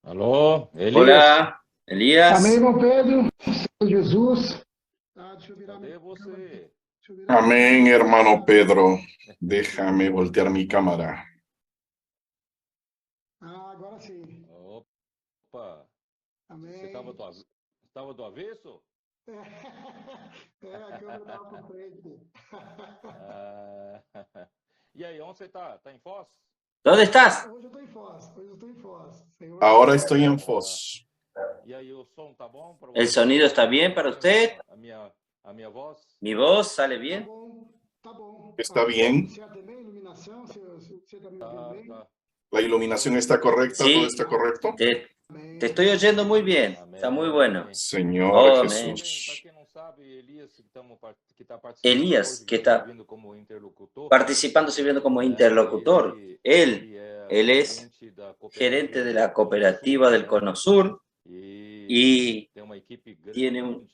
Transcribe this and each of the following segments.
Alô, Elias? Hola, Elías. Amém, irmão Pedro. Senhor Jesus. Deixa eu virar minha Cadê câmera aqui. você? Deixa eu virar minha Amén, câmera. hermano Pedro. Déjame voltear mi cámara. Agora sim. Opa, você Amém. estava do avesso? A câmera estava para frente. Ah, e aí, onde você tá? Tá em Foz? ¿Dónde estás? Hoje eu estou em Foz. Hoje eu estou em Foz. Senhor Ahora abençoe. estoy en Ah, Foz. e aí, o som tá bom para ¿El você? sonido está Tá bien para ouvindo usted? a minha voz? ¿Mi voz sale Tá bien? bom. Tá bom. ¿Está Está tudo bien? certo também? Iluminação? Você está me ouvindo Tá, bem? tá. ¿La Eu tô iluminación ouvindo está bem aqui. correcta? ¿Todo Sí, está correcto? te Amém. estoy oyendo muy bien. Está muy bueno. Amém. Señor Oh, amén. Para Jesús. quem não sabe, Elias, que está participando Elías, hoje, que está está servindo como interlocutor, participando, sirviendo como né? interlocutor. Ele é Él es gerente da gerente cooperativa de do la Cono Sul, cooperativa del né? Cono Sur E y tem uma equipe tiene grande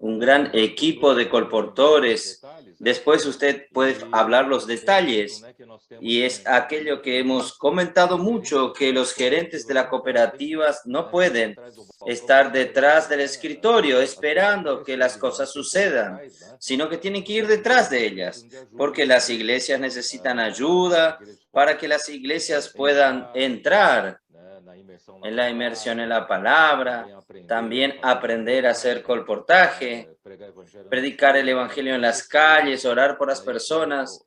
un de gran equipo de colportores. Depois você me fala os colportores. detalhes, né? Después usted puede hablar los É isso, detalles. né? Que nós temos Y es aquello que hemos comentado mucho, que los gerentes de las cooperativas no né, ficar pueden atrás do balcão estar esperando, detrás del né, escritorio as coisas esperando que las acontecerem, cosas mas tem que correr sucedan, atrás, né? sino que tienen que ir Porque as detrás igrejas de precisam ellas, de porque ajuda, las né? iglesias necesitan As ayuda igrejas para possam que las iglesias puedan entrar, entrar né, na imersão na en la inmersión en palavra, la palabra, também aprender a también fazer aprender a hacer colportagem, colportaje, pregar evangelho nas predicar el ruas, orar evangelio en pelas las pessoas, calles, orar por las né? personas.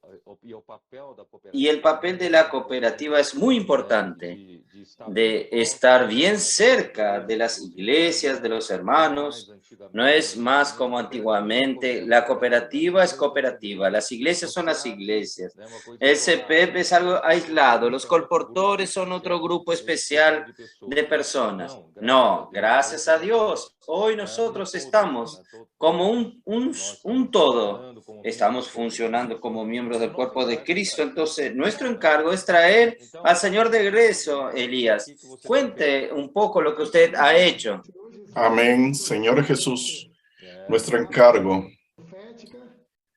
E o papel da Y el cooperativa é papel de muito la cooperativa importante, es muy né? importante, De estar bem de próximo, estar bien né, das cerca de igrejas, las dos irmãos, iglesias, de né? los Não é mais hermanos. No antigamente, es né? más Antigamente como cooperativa era antiguamente. cooperativa, La né? As cooperativa es igrejas eram cooperativa, bem las iglesias son las associadas, iglesias. né? Uma coisa El isolada. CPF es E algo os aislado, colportores los são outro grupo colportores son otro especial, grupo né? Especial especial de pessoas. de personas. Não, graças a No, Deus, gracias hoje a nós estamos, Dios, hoy né, um nosotros todo, estamos né? como Nós un estamos todo. funcionando como membros do Estamos corpo de funcionando Cristo. como miembros E o del nosso cuerpo de encargo é Cristo. trazer o Entonces, Senhor de nuestro volta, encargo né? es traer al Então, Señor de regreso, Elias, o Elías. que que você tem feito? Cuente un poco lo que usted ha hecho. Senhor Jesus. Amén, Nossa Señor missão Jesús. É, Nuestro é levar a palavra encargo, profética,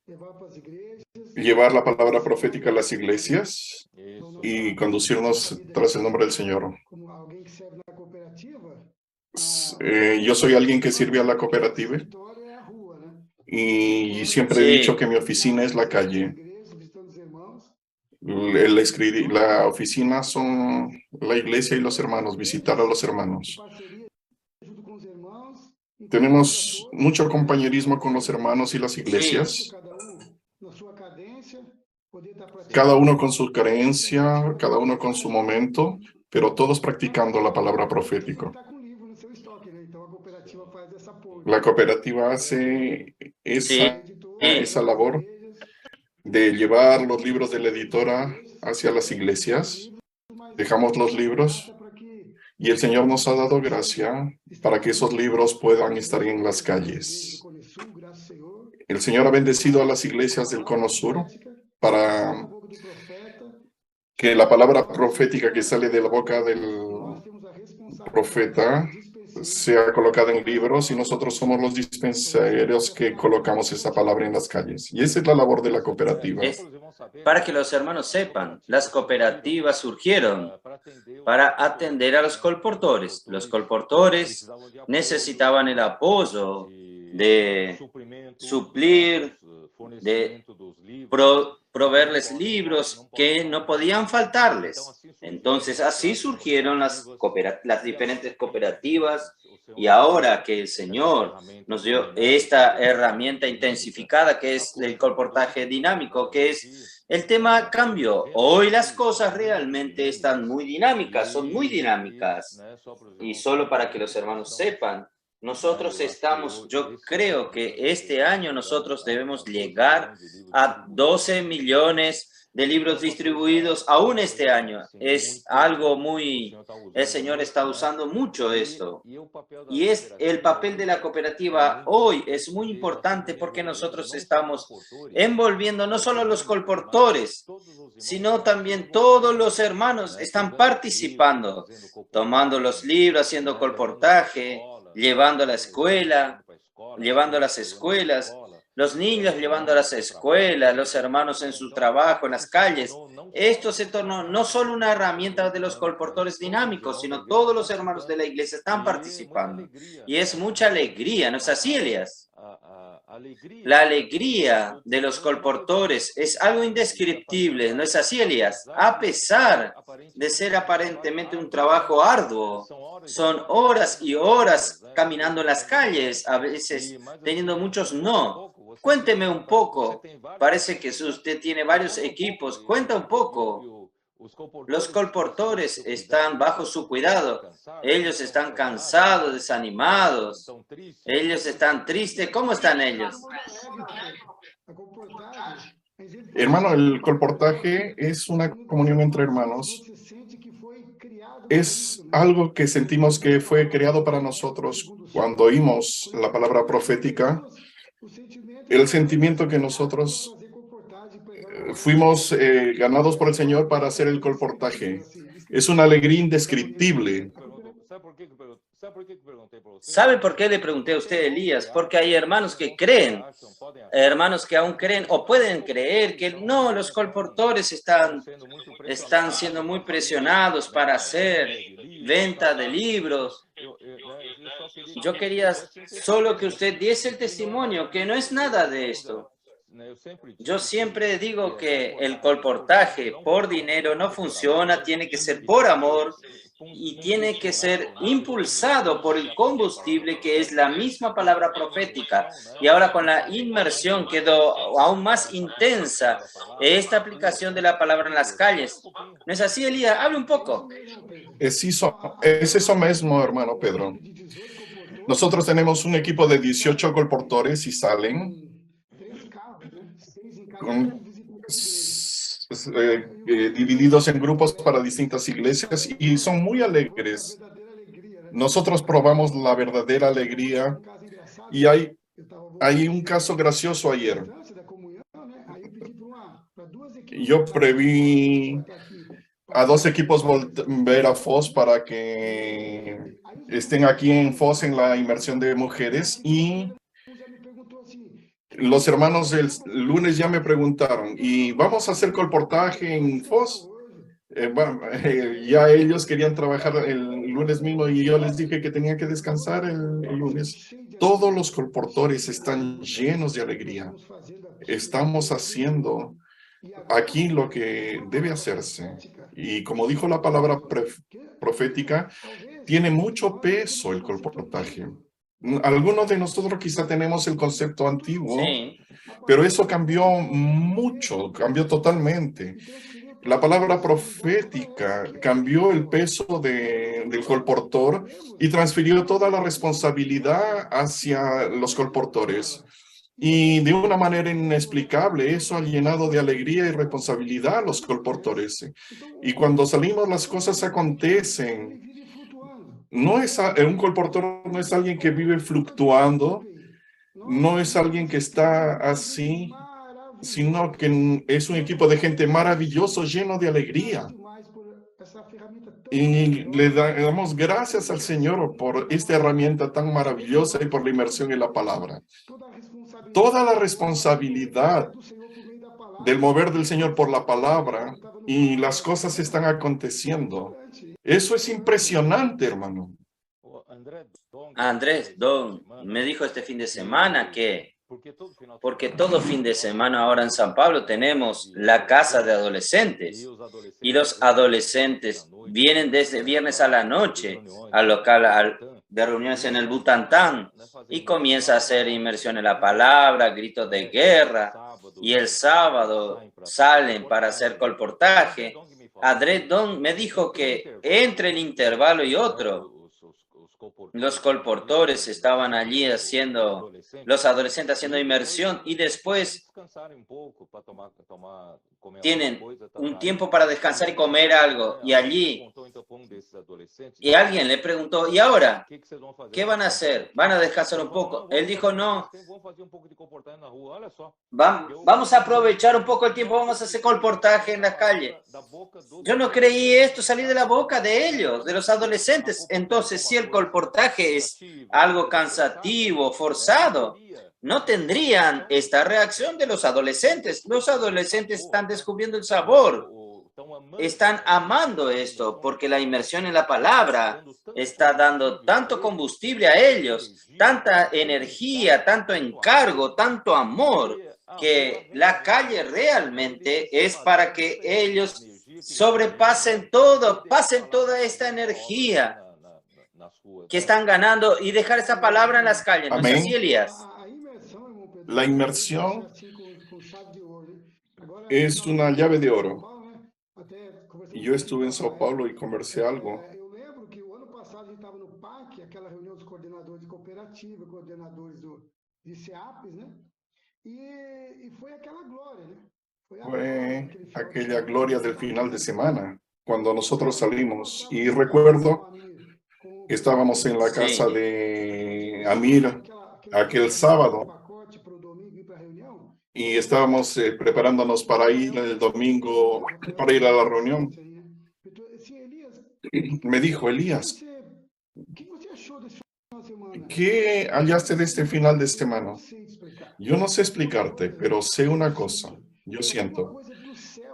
levar para as igrejas, llevar la palabra direcionar profética a nossa las vida, iglesias isso. y nossa conducirnos vida tras el nombre del Señor. como alguém que serve na cooperativa. Yo soy alguien que Eu sirve a falo la sempre que o cooperativa escritório é a rua, né? y siempre he dicho Sí, que mi oficina es la Visitando as calle. igrejas, visitando os irmãos. La oficina son la iglesia y los hermanos, visitar a los Em hermanos. parceria junto com os irmãos, encorajando a Tenemos todos, mucho compañerismo con los hermanos y las sí. iglesias, cada na sua cadência, poder estar cada praticando uno con su creencia, cada uno con su momento, pero todos practicando la palabra você profética. está com um livro no seu estoque, né? Então a cooperativa faz essa ponte. La cooperativa hace Sí, esa labor de llevar los libros de la editora hacia las iglesias. Dejamos los libros y el Señor nos ha dado gracia para que esos libros puedan estar en las calles. El Señor ha bendecido a las iglesias del Cono Sur para que la palabra profética que sale de la boca del profeta sea colocada en libros y nosotros somos los dispensadores que colocamos esa palabra en las calles. Y esa es la labor de la cooperativa. Es para que los hermanos sepan, las cooperativas surgieron para atender a los colportores. Los colportores necesitaban el apoyo de suplir, de proveerles libros que no podían faltarles. Entonces, así surgieron las diferentes cooperativas y ahora que el Señor nos dio esta herramienta intensificada que es el colportaje dinámico, que es el tema cambió. Hoy las cosas realmente están muy dinámicas, son muy dinámicas. Y solo para que los hermanos sepan, nosotros estamos, yo creo que este año nosotros debemos llegar a 12 millones de libros distribuidos aún este año. Es algo muy, el Señor está usando mucho esto. Y es el papel de la cooperativa hoy es muy importante porque nosotros estamos envolviendo no solo los colportores, sino también todos los hermanos están participando, tomando los libros, haciendo colportaje, llevando a la escuela, llevando a las escuelas, los niños llevando a las escuelas, los hermanos en su trabajo, en las calles. Esto se tornó no solo una herramienta de los colportores dinámicos, sino todos los hermanos de la iglesia están participando. Y es mucha alegría, ¿no es así, Elías? La alegría de los colportores es algo indescriptible, ¿no es así, Elías? A pesar de ser aparentemente un trabajo arduo, son horas y horas caminando en las calles, a veces teniendo muchos no. Cuénteme un poco, parece que usted tiene varios equipos, cuenta un poco. Los colportores están bajo su cuidado. Ellos están cansados, desanimados. Ellos están tristes. ¿Cómo están ellos? Hermano, el colportaje es una comunión entre hermanos. Es algo que sentimos que fue creado para nosotros cuando oímos la palabra profética. El sentimiento que nosotros fuimos ganados por el Señor para hacer el colportaje. Es una alegría indescriptible. ¿Sabe por qué le pregunté a usted, Elías? Porque hay hermanos que creen, hermanos que aún creen o pueden creer que no, los colportores están siendo muy presionados para hacer venta de libros. Yo quería solo que usted diese el testimonio, que no es nada de esto. Yo siempre digo que el colportaje por dinero no funciona, tiene que ser por amor y tiene que ser impulsado por el combustible que es la misma palabra profética. Y ahora con la inmersión quedó aún más intensa esta aplicación de la palabra en las calles. ¿No es así, Elías? Hable un poco. Es eso mismo, hermano Pedro. Nosotros tenemos un equipo de 18 colportores y salen divididos en grupos para distintas iglesias y son muy alegres. Nosotros probamos la verdadera alegría y hay un caso gracioso ayer. Yo preví a 2 equipos volver a Foz para que estén aquí en Foz en la inmersión de mujeres y los hermanos el lunes ya me preguntaron, ¿y vamos a hacer colportaje en Foz? Ya ellos querían trabajar el lunes mismo y yo les dije que tenían que descansar el lunes. Todos los colportores están llenos de alegría. Estamos haciendo aquí lo que debe hacerse. Y como dijo la palabra profética, tiene mucho peso el colportaje. Algunos de nosotros quizá tenemos el concepto antiguo, Sí. pero eso cambió mucho, cambió totalmente. La palabra profética cambió el peso del colportor y transfirió toda la responsabilidad hacia los colportores. Y de una manera inexplicable, eso ha llenado de alegría y responsabilidad a los colportores. Y cuando salimos, las cosas acontecen. Un colportor no es alguien que vive fluctuando, no es alguien que está así, sino que es un equipo de gente maravilloso, lleno de alegría. Y le damos gracias al Señor por esta herramienta tan maravillosa y por la inmersión en la palabra. Toda la responsabilidad del mover del Señor por la palabra y las cosas están aconteciendo. Eso es impresionante, hermano. Andrés Don me dijo este fin de semana que, porque todo fin de semana ahora en San Pablo tenemos la casa de adolescentes y los adolescentes vienen desde viernes a la noche al local de reuniones en el Butantán y comienza a hacer inmersión en la palabra, gritos de guerra y el sábado salen para hacer colportaje. Andrés Don me dijo que entre el intervalo y otro, los colportores estaban allí haciendo, los adolescentes haciendo inmersión y después tienen un tiempo para descansar y comer algo. Y allí, y alguien le preguntó, ¿y ahora? ¿Qué van a hacer? ¿Van a descansar un poco? Él dijo, no, vamos a aprovechar un poco el tiempo, vamos a hacer colportaje en la calle. Yo no creí esto salir de la boca de ellos, de los adolescentes. Entonces, si el colportaje es algo cansativo, forzado, no tendrían esta reacción de los adolescentes. Los adolescentes están descubriendo el sabor, están amando esto, porque la inmersión en la palabra está dando tanto combustible a ellos, tanta energía, tanto encargo, tanto amor, que la calle realmente es para que ellos sobrepasen todo, pasen toda esta energía que están ganando y dejar esa palabra en las calles. ¿No es así, Elías? La inmersión es una llave de oro. Y yo estuve en Sao Paulo y conversé algo. Eu lembro que o ano passado a gente estava no PAC, aquela reunião dos coordenadores de cooperativa, coordenadores de CEAPs, né? E foi aquela glória, né? Fue aquella gloria del final de semana, cuando nosotros salimos. Y recuerdo que estábamos en la casa de Amir aquel sábado y estábamos preparándonos para ir el domingo, para ir a la reunión. Me dijo, Elías, ¿qué hallaste de este final de semana? Yo no sé explicarte, pero sé una cosa. Yo siento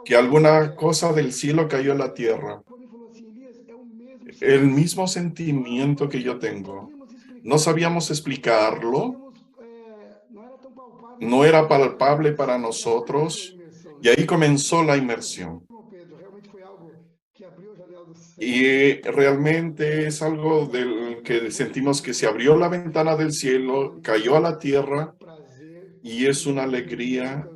que alguna cosa del cielo cayó en la tierra. El mismo sentimiento que yo tengo. No sabíamos explicarlo. No era palpable para nosotros. Y ahí comenzó la inmersión. Y realmente es algo del que sentimos que se abrió la ventana del cielo, cayó a la tierra y es una alegría.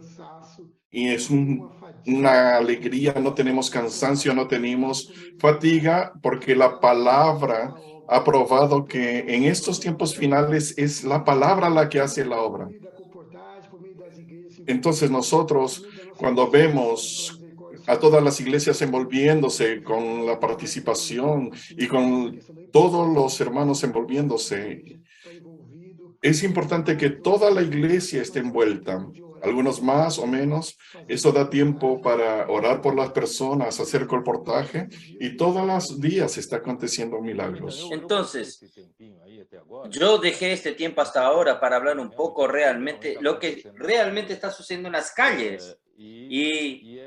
Y es una alegría, no tenemos cansancio, no tenemos fatiga, porque la palabra ha probado que en estos tiempos finales es la palabra la que hace la obra. Entonces nosotros, cuando vemos a todas las iglesias envolviéndose con la participación y con todos los hermanos envolviéndose, es importante que toda la iglesia esté envuelta. Algunos más o menos, eso da tiempo para orar por las personas, hacer colportaje, y todos los días está aconteciendo milagros. Entonces, yo dejé este tiempo hasta ahora para hablar un poco realmente lo que realmente está sucediendo en las calles. Y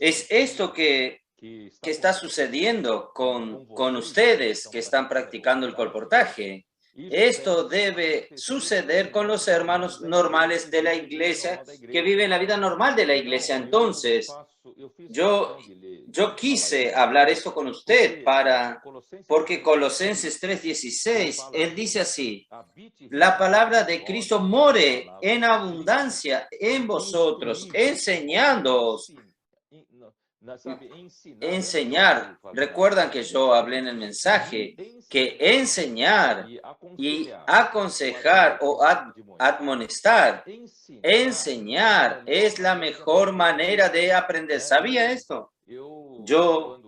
es esto que está sucediendo con ustedes que están practicando el colportaje. Esto debe suceder con los hermanos normales de la iglesia que viven la vida normal de la iglesia. Entonces, yo quise hablar esto con usted porque Colosenses 3:16, él dice así: la palabra de Cristo more en abundancia en vosotros, enseñándoos. Enseñar, recuerdan que yo hablé en el mensaje que enseñar y aconsejar o admonestar, enseñar es la mejor manera de aprender. ¿Sabía esto? Yo,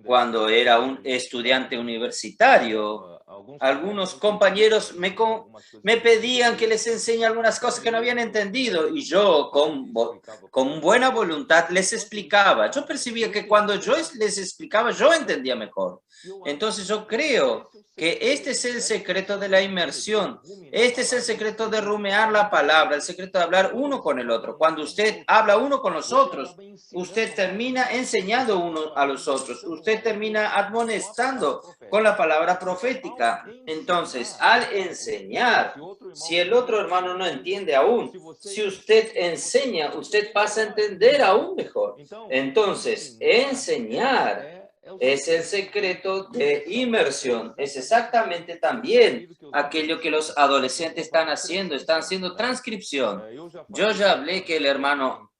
cuando era un estudiante universitario, algunos compañeros me pedían que les enseñe algunas cosas que no habían entendido y yo con buena voluntad les explicaba. Yo percibía que cuando yo les explicaba, yo entendía mejor. Entonces yo creo que este es el secreto de la inmersión. Este es el secreto de rumear la palabra, el secreto de hablar uno con el otro. Cuando usted habla uno con los otros, usted termina enseñando uno a los otros. Usted termina admonestando con la palabra profética. Entonces, al enseñar, si el otro hermano no entiende aún, si usted enseña, usted pasa a entender aún mejor. Entonces, enseñar es el secreto de inmersión. Es exactamente también aquello que los adolescentes están haciendo transcripción. Yo ya hablé que el hermano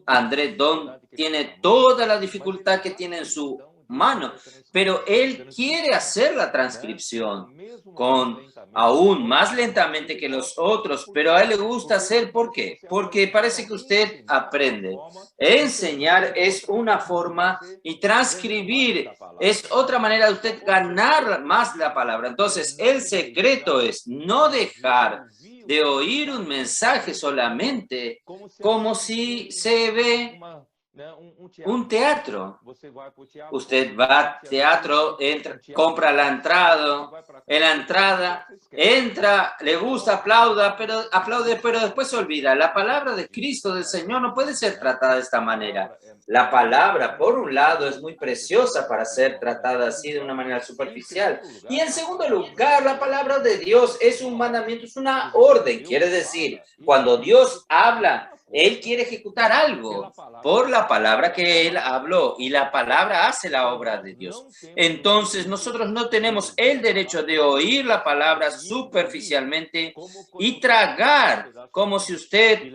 André Don tiene toda la dificultad que tiene en su mano, pero él quiere hacer la transcripción aún más lentamente que los otros, pero a él le gusta hacer. ¿Por qué? Porque parece que usted aprende. Enseñar es una forma y transcribir es otra manera de usted ganar más la palabra. Entonces, el secreto es no dejar de oír un mensaje solamente como si se ve Un teatro. Usted va al teatro, entra, compra la entrada, en la entrada, entra, le gusta, aplaude, pero después se olvida. La palabra de Cristo, del Señor, no puede ser tratada de esta manera. La palabra, por un lado, es muy preciosa para ser tratada así de una manera superficial. Y en segundo lugar, la palabra de Dios es un mandamiento, es una orden. Quiere decir, cuando Dios habla, Él quiere ejecutar algo por la palabra que Él habló, y la palabra hace la obra de Dios. Entonces, nosotros no tenemos el derecho de oír la palabra superficialmente y tragar, como si usted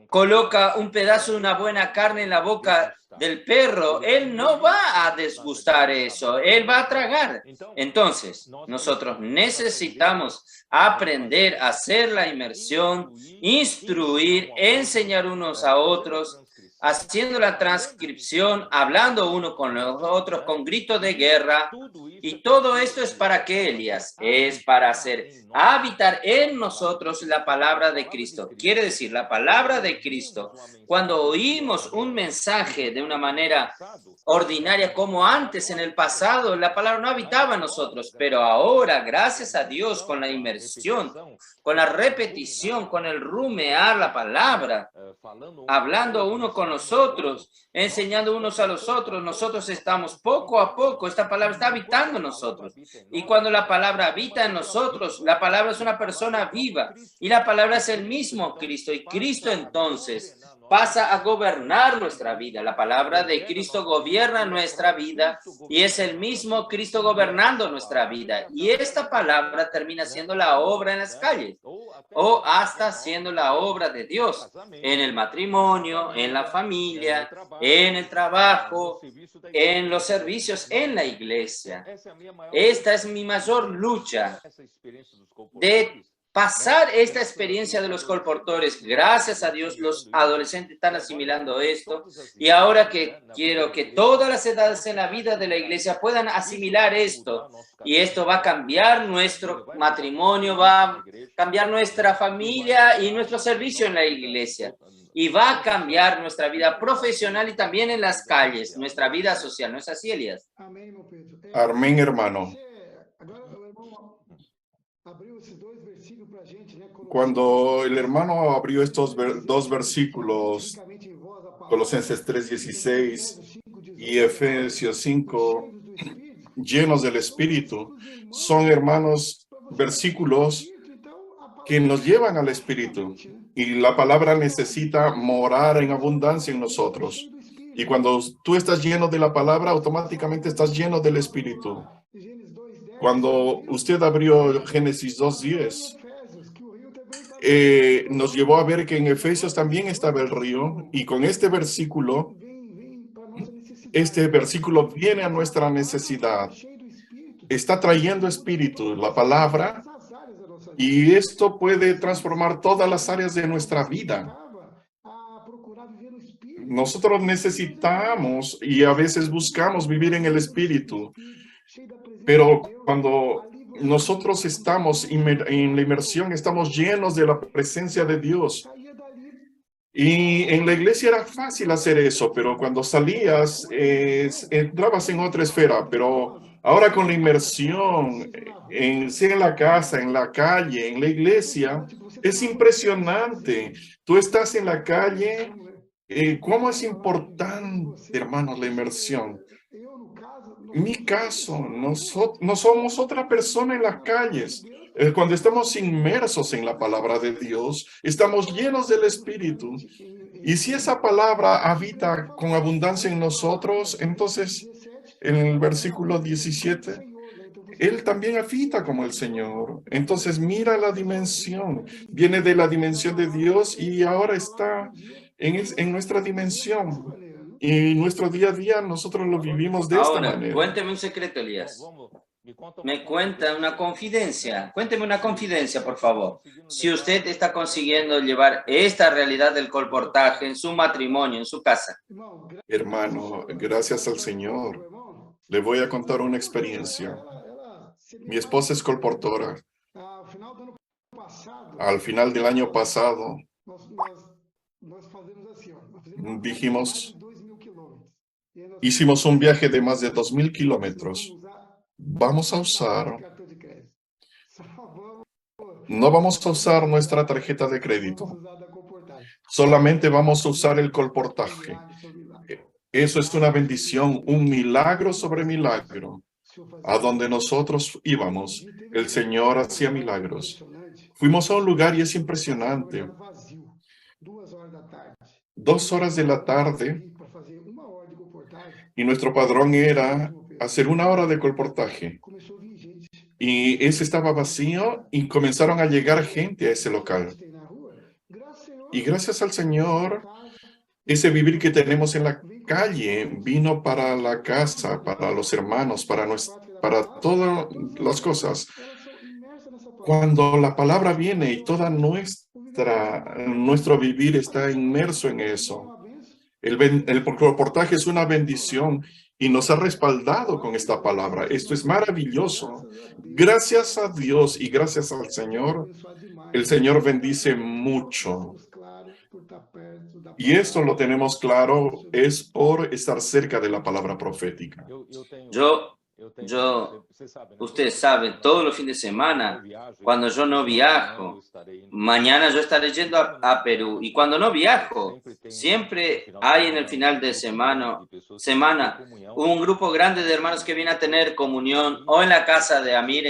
coloca un pedazo de una buena carne en la boca del perro. Él no va a desgustar eso, él va a tragar. Entonces, nosotros necesitamos aprender a hacer la inmersión, instruir, enseñar unos a otros, haciendo la transcripción, hablando uno con los otros con gritos de guerra. Y todo esto es para qué, Elías? Es para habitar en nosotros la palabra de Cristo. Quiere decir, la palabra de Cristo, cuando oímos un mensaje de una manera ordinaria como antes en el pasado, la palabra no habitaba en nosotros, pero ahora, gracias a Dios, con la inmersión, con la repetición, con el rumear la palabra, hablando uno con nosotros, enseñando unos a los otros, nosotros estamos poco a poco, esta palabra está habitando en nosotros. Y cuando la palabra habita en nosotros, la palabra es una persona viva y la palabra es el mismo Cristo. Y Cristo entonces pasa a gobernar nuestra vida. La palabra de Cristo gobierna nuestra vida y es el mismo Cristo gobernando nuestra vida. Y esta palabra termina siendo la obra en las calles o hasta siendo la obra de Dios en el matrimonio, en la familia, en el trabajo, en los servicios, en la iglesia. Esta es mi mayor lucha de pasar esta experiencia de los colportores. Gracias a Dios, los adolescentes están asimilando esto. Y ahora que quiero que todas las edades en la vida de la iglesia puedan asimilar esto. Y esto va a cambiar nuestro matrimonio, va a cambiar nuestra familia y nuestro servicio en la iglesia. Y va a cambiar nuestra vida profesional y también en las calles, nuestra vida social. ¿No es así, Elías? Amén, hermano. Cuando el hermano abrió estos dos versículos, Colosenses 3:16 y Efesios 5, llenos del Espíritu, son, hermanos, versículos que nos llevan al Espíritu. Y la palabra necesita morar en abundancia en nosotros. Y cuando tú estás lleno de la palabra, automáticamente estás lleno del Espíritu. Cuando usted abrió Génesis 2:10, nos llevó a ver que en Efesios también estaba el río, y con este versículo viene a nuestra necesidad. Está trayendo espíritu, la palabra, y esto puede transformar todas las áreas de nuestra vida. Nosotros necesitamos y a veces buscamos vivir en el espíritu, pero cuando nosotros estamos en la inmersión, estamos llenos de la presencia de Dios. Y en la iglesia era fácil hacer eso, pero cuando salías, entrabas en otra esfera. Pero ahora con la inmersión, sea en la casa, en la calle, en la iglesia, es impresionante. Tú estás en la calle, ¿cómo es importante, hermanos, la inmersión? En mi caso, no somos otra persona en las calles. Cuando estamos inmersos en la palabra de Dios, estamos llenos del Espíritu. Y si esa palabra habita con abundancia en nosotros, entonces, en el versículo 17, Él también habita como el Señor. Entonces, mira la dimensión. Viene de la dimensión de Dios y ahora está en nuestra dimensión. Y nuestro día a día nosotros lo vivimos de esta manera. Cuénteme un secreto, Elías. Me cuenta una confidencia. Cuénteme una confidencia, por favor. Si usted está consiguiendo llevar esta realidad del colportaje en su matrimonio, en su casa. Hermano, gracias al Señor. Le voy a contar una experiencia. Mi esposa es colportora. Al final del año pasado, dijimos, hicimos un viaje de más de 2.000 kilómetros. Vamos a usar, no vamos a usar nuestra tarjeta de crédito. Solamente vamos a usar el colportaje. Eso es una bendición, un milagro sobre milagro. A donde nosotros íbamos, el Señor hacía milagros. Fuimos a un lugar y es impresionante. 2 horas de la tarde y nuestro padrón era hacer 1 hora de colportaje. Y ese estaba vacío y comenzaron a llegar gente a ese local. Y gracias al Señor, ese vivir que tenemos en la calle vino para la casa, para los hermanos, para todas las cosas. Cuando la palabra viene y toda nuestro vivir está inmerso en eso. El colportaje es una bendición y nos ha respaldado con esta palabra. Esto es maravilloso. Gracias a Dios y gracias al Señor, el Señor bendice mucho. Y esto lo tenemos claro, es por estar cerca de la palabra profética. Ustedes saben, todos los fines de semana, cuando yo no viajo, mañana yo estaré yendo a Perú, y cuando no viajo, siempre hay en el final de semana un grupo grande de hermanos que viene a tener comunión, o en la casa de Amir,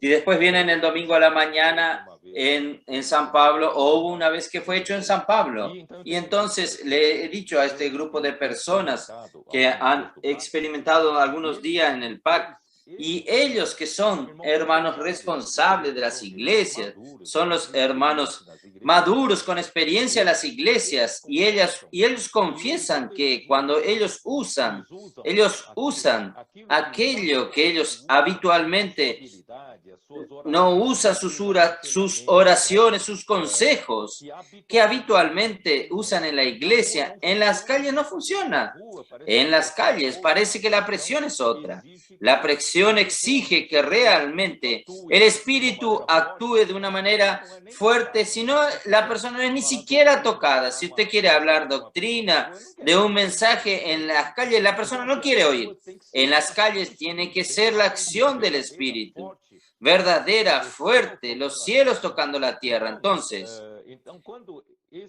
y después vienen el domingo a la mañana en San Pablo, o hubo una vez que fue hecho en San Pablo. Y entonces le he dicho a este grupo de personas que han experimentado algunos días en el PAC, y ellos que son hermanos responsables de las iglesias, son los hermanos maduros con experiencia en las iglesias, y ellos confiesan que cuando ellos usan aquello que ellos habitualmente no usan, sus oraciones, sus consejos, que habitualmente usan en la iglesia, en las calles no funciona. En las calles parece que la presión es otra. La presión exige que realmente el Espíritu actúe de una manera fuerte, si no, la persona no es ni siquiera tocada. Si usted quiere hablar doctrina de un mensaje en las calles, la persona no quiere oír. En las calles tiene que ser la acción del Espíritu, verdadera, fuerte, los cielos tocando la tierra. Entonces,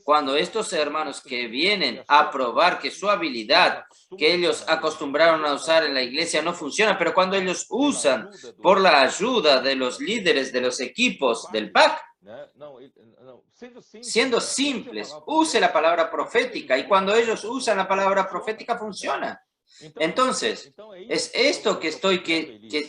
cuando estos hermanos que vienen a probar que su habilidad que ellos acostumbraron a usar en la iglesia no funciona, pero cuando ellos usan por la ayuda de los líderes de los equipos del PAC, siendo simples, use la palabra profética, y cuando ellos usan la palabra profética funciona. Entonces, es esto que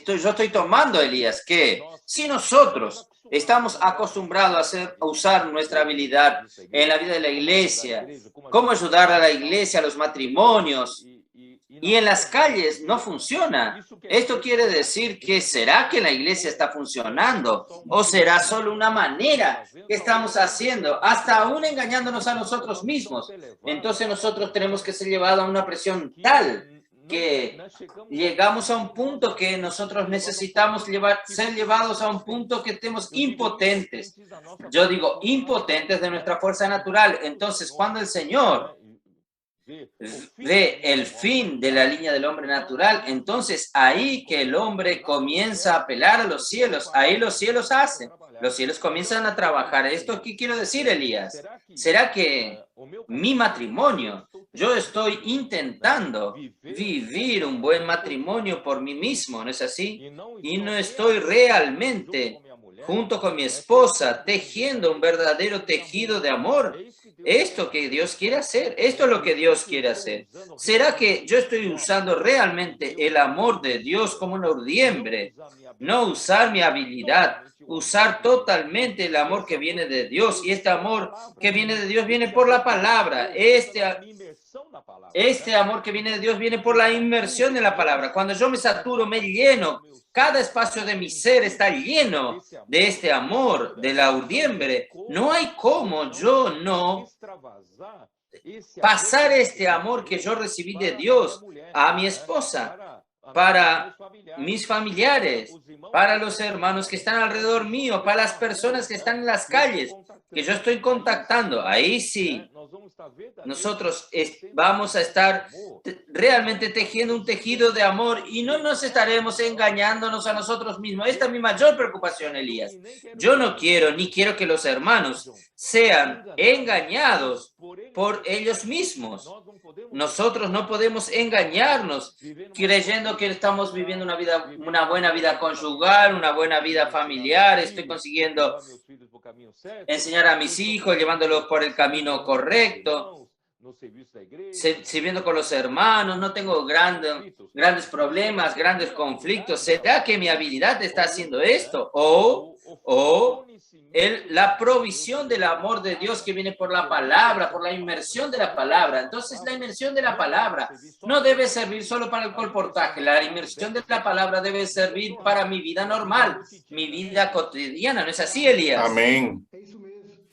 yo estoy tomando, Elías, que si nosotros estamos acostumbrados a usar nuestra habilidad en la vida de la iglesia, cómo ayudar a la iglesia, a los matrimonios, y en las calles no funciona, esto quiere decir que ¿será que la iglesia está funcionando? ¿O será solo una manera que estamos haciendo, hasta aún engañándonos a nosotros mismos? Entonces nosotros tenemos que ser llevados a una presión tal que llegamos a un punto que nosotros necesitamos ser llevados a un punto que estemos impotentes. Yo digo impotentes de nuestra fuerza natural. Entonces, cuando el Señor ve el fin de la línea del hombre natural, entonces ahí que el hombre comienza a apelar a los cielos, ahí los cielos hacen. Los cielos comienzan a trabajar. ¿Esto qué quiero decir, Elías? ¿Será que mi matrimonio, yo estoy intentando vivir un buen matrimonio por mí mismo, no es así? Y no estoy realmente junto con mi esposa tejiendo un verdadero tejido de amor. Esto que Dios quiere hacer, esto es lo que Dios quiere hacer. ¿Será que yo estoy usando realmente el amor de Dios como una urdiembre? No usar mi habilidad, usar totalmente el amor que viene de Dios, y este amor que viene de Dios viene por la palabra. Este amor que viene de Dios viene por la inmersión en la palabra. Cuando yo me saturo, me lleno, cada espacio de mi ser está lleno de este amor, de la urdiembre. No hay cómo yo no pasar este amor que yo recibí de Dios a mi esposa, para mis familiares, para los hermanos que están alrededor mío, para las personas que están en las calles. que yo estoy contactando, ahí sí, nosotros vamos a estar realmente tejiendo un tejido de amor y no nos estaremos engañándonos a nosotros mismos. Esta es mi mayor preocupación, Elías. Yo no quiero ni quiero que los hermanos sean engañados por ellos mismos. Nosotros no podemos engañarnos creyendo que estamos viviendo una buena vida conyugal, una buena vida familiar, estoy consiguiendo enseñar a mis hijos, llevándolos por el camino correcto, sirviendo con los hermanos, no tengo grandes problemas, grandes conflictos. ¿Será que mi habilidad está haciendo esto? O la provisión del amor de Dios que viene por la palabra, por la inmersión de la palabra. Entonces, la inmersión de la palabra no debe servir solo para el colportaje. La inmersión de la palabra debe servir para mi vida normal, mi vida cotidiana. ¿No es así, Elías? Amén.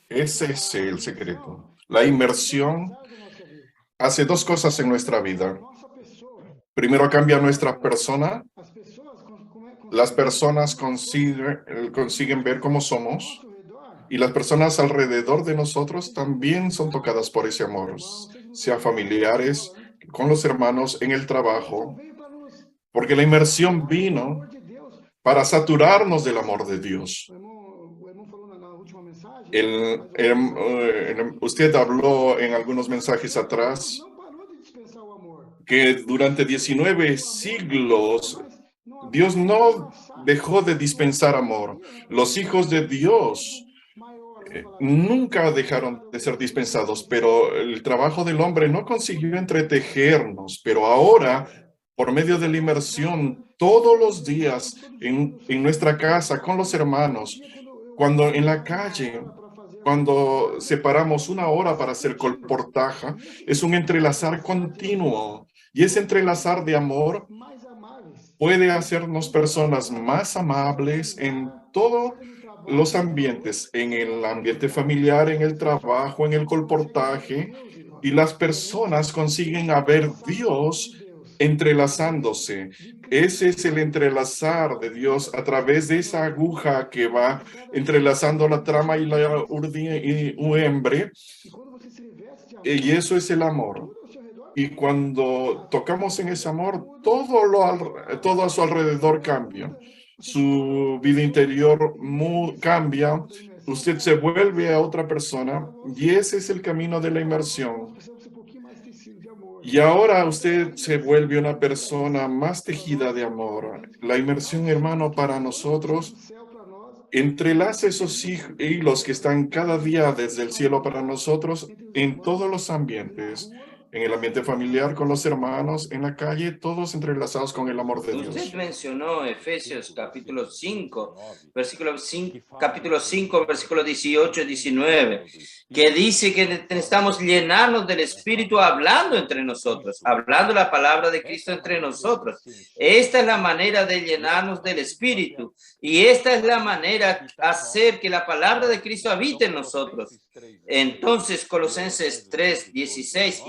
Ese es el secreto. La inmersión hace dos cosas en nuestra vida. Primero, cambia nuestra persona. Las personas consiguen ver cómo somos. Y las personas alrededor de nosotros también son tocadas por ese amor, sea familiares, con los hermanos, en el trabajo, porque la inmersión vino para saturarnos del amor de Dios. Usted habló en algunos mensajes atrás que durante 19 siglos Dios no dejó de dispensar amor. Los hijos de Dios nunca dejaron de ser dispensados, pero el trabajo del hombre no consiguió entretejernos. Pero ahora, por medio de la inmersión, todos los días en nuestra casa, con los hermanos, cuando en la calle, cuando separamos una hora para hacer colportaje, es un entrelazar continuo. Y ese entrelazar de amor puede hacernos personas más amables en todos los ambientes, en el ambiente familiar, en el trabajo, en el colportaje, y las personas consiguen ver Dios entrelazándose. Ese es el entrelazar de Dios a través de esa aguja que va entrelazando la trama y la uembre, y eso es el amor. Y cuando tocamos en ese amor, todo a su alrededor cambia. Su vida interior cambia. Usted se vuelve a otra persona y ese es el camino de la inmersión. Y ahora usted se vuelve una persona más tejida de amor. La inmersión, hermano, para nosotros entrelaza esos hilos que están cada día desde el cielo para nosotros en todos los ambientes. En el ambiente familiar, con los hermanos, en la calle, todos entrelazados con el amor de Dios. Usted mencionó Efesios capítulo 5, versículo 18 y 19, que dice que necesitamos llenarnos del Espíritu hablando entre nosotros, hablando la palabra de Cristo entre nosotros. Esta es la manera de llenarnos del Espíritu y esta es la manera de hacer que la palabra de Cristo habite en nosotros. Entonces, Colosenses 3, 16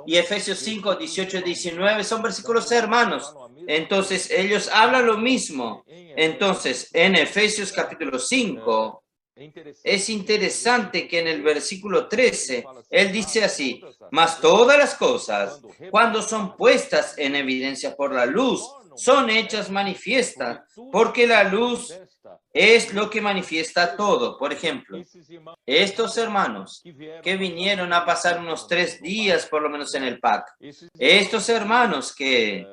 y Efesios 5, 18 y 19 son versículos hermanos. Entonces, ellos hablan lo mismo. Entonces, en Efesios capítulo 5, es interesante que en el versículo 13, él dice así: mas todas las cosas, cuando son puestas en evidencia por la luz, son hechas manifiestas, porque la luz es lo que manifiesta todo. Por ejemplo, estos hermanos que vinieron a pasar unos 3 días por lo menos en el PAC, estos hermanos que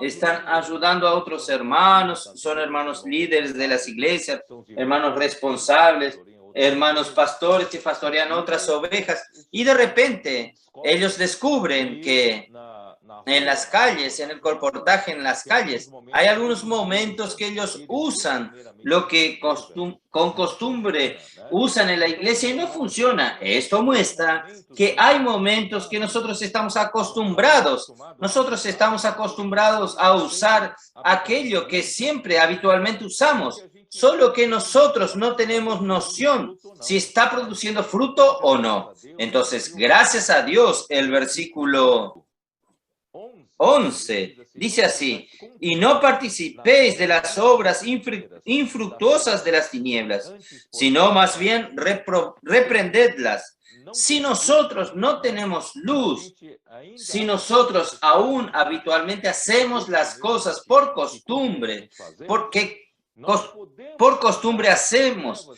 están ayudando a otros hermanos, son hermanos líderes de las iglesias, hermanos responsables, hermanos pastores que pastorean otras ovejas, y de repente ellos descubren que en las calles, en el colportaje en las calles, hay algunos momentos que ellos usan lo que con costumbre usan en la iglesia y no funciona. Esto muestra que hay momentos que nosotros estamos acostumbrados. Nosotros estamos acostumbrados a usar aquello que siempre habitualmente usamos, solo que nosotros no tenemos noción si está produciendo fruto o no. Entonces, gracias a Dios, el versículo 11 dice así: y no participéis de las obras infructuosas de las tinieblas, sino más bien reprendedlas. Si nosotros no tenemos luz, si nosotros aún habitualmente hacemos las cosas por costumbre, por costumbre hacemos,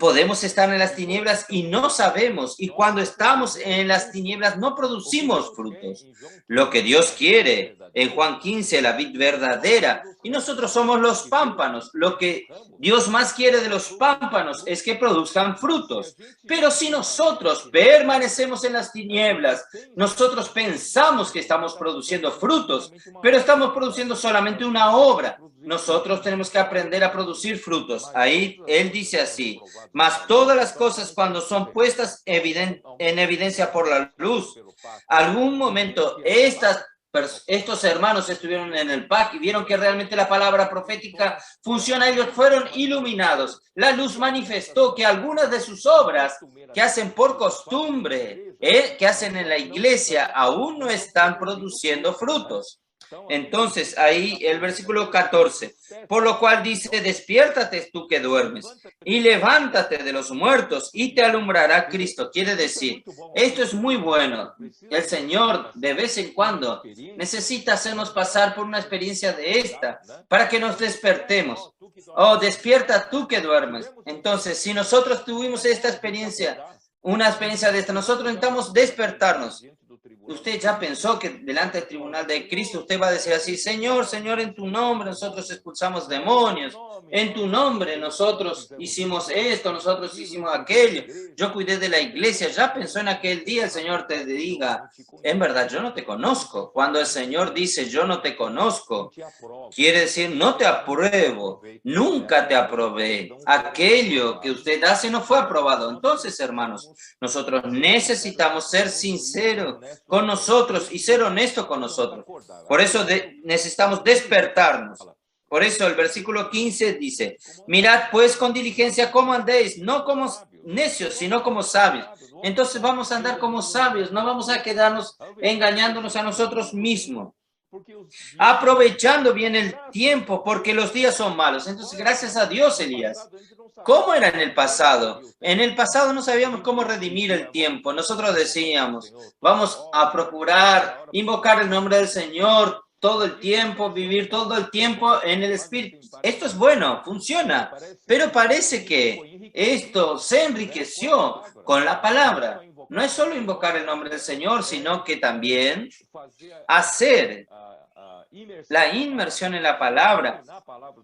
podemos estar en las tinieblas y no sabemos, y cuando estamos en las tinieblas no producimos frutos. Lo que Dios quiere, en Juan 15, la vid verdadera, y nosotros somos los pámpanos. Lo que Dios más quiere de los pámpanos es que produzcan frutos. Pero si nosotros permanecemos en las tinieblas, nosotros pensamos que estamos produciendo frutos, pero estamos produciendo solamente una obra. Nosotros tenemos que aprender a producir frutos. Ahí él dice así: mas todas las cosas, cuando son puestas en evidencia por la luz, algún momento estos hermanos estuvieron en el PAC y vieron que realmente la palabra profética funciona. Ellos fueron iluminados. La luz manifestó que algunas de sus obras que hacen por costumbre, que hacen en la iglesia, aún no están produciendo frutos. Entonces, ahí el versículo 14, por lo cual dice: despiértate tú que duermes y levántate de los muertos y te alumbrará Cristo. Quiere decir, esto es muy bueno. El Señor de vez en cuando necesita hacernos pasar por una experiencia de esta para que nos despertemos. Oh, despierta tú que duermes. Entonces, si nosotros tuvimos esta experiencia, una experiencia de esta, nosotros necesitamos despertarnos. Usted ya pensó que delante del tribunal de Cristo usted va a decir así: Señor, Señor, en tu nombre nosotros expulsamos demonios, en tu nombre nosotros hicimos esto, nosotros hicimos aquello, yo cuidé de la iglesia. Ya pensó en aquel día el Señor te diga: en verdad yo no te conozco. Cuando el Señor dice yo no te conozco, quiere decir no te apruebo, nunca te aprobé. Aquello que usted hace no fue aprobado. Entonces, hermanos, nosotros necesitamos ser sinceros con nosotros y ser honesto con nosotros. Por eso necesitamos despertarnos. Por eso el versículo 15 dice: mirad pues con diligencia cómo andéis, no como necios, sino como sabios. Entonces vamos a andar como sabios, no vamos a quedarnos engañándonos a nosotros mismos. Aprovechando bien el tiempo, porque los días son malos. Entonces, gracias a Dios, Elías. ¿Cómo era en el pasado? En el pasado no sabíamos cómo redimir el tiempo. Nosotros decíamos: vamos a procurar invocar el nombre del Señor todo el tiempo, vivir todo el tiempo en el Espíritu. Esto es bueno, funciona, pero parece que esto se enriqueció con la palabra. No es solo invocar el nombre del Señor, sino que también hacer la inmersión en la palabra,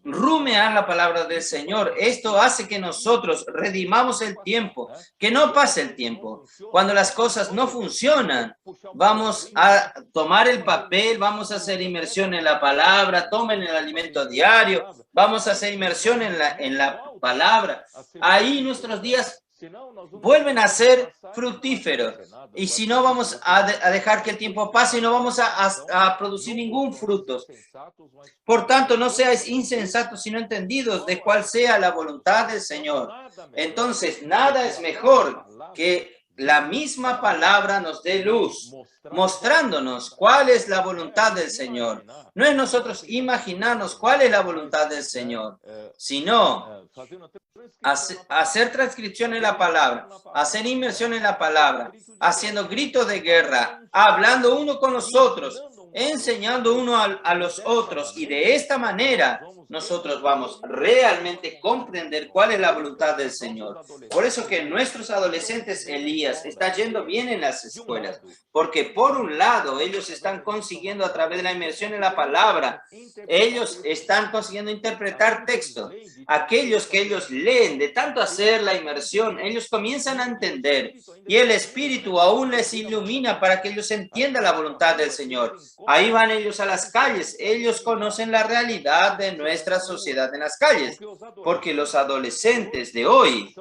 rumear la palabra del Señor. Esto hace que nosotros redimamos el tiempo, que no pase el tiempo. Cuando las cosas no funcionan, vamos a tomar el papel, vamos a hacer inmersión en la palabra, tomen el alimento diario, vamos a hacer inmersión en la palabra. Ahí nuestros días vuelven a ser fructíferos. Y si no, vamos a dejar que el tiempo pase y no vamos a producir ningún fruto. Por tanto, no seáis insensatos, sino entendidos de cuál sea la voluntad del Señor. Entonces, nada es mejor que la misma palabra nos dé luz, mostrándonos cuál es la voluntad del Señor. No es nosotros imaginarnos cuál es la voluntad del Señor, sino hacer transcripción en la palabra, hacer inmersión en la palabra, haciendo gritos de guerra, hablando uno con los otros, enseñando uno a los otros, y de esta manera nosotros vamos realmente a comprender cuál es la voluntad del Señor. Por eso que nuestros adolescentes, Elías, está yendo bien en las escuelas, porque por un lado ellos están consiguiendo a través de la inmersión en la palabra, ellos están consiguiendo interpretar texto. Aquellos que ellos leen, de tanto hacer la inmersión, ellos comienzan a entender, y el Espíritu aún les ilumina para que ellos entiendan la voluntad del Señor. Ahí van ellos a las calles, ellos conocen la realidad de nuestra sociedad en las calles, porque los adolescentes de hoy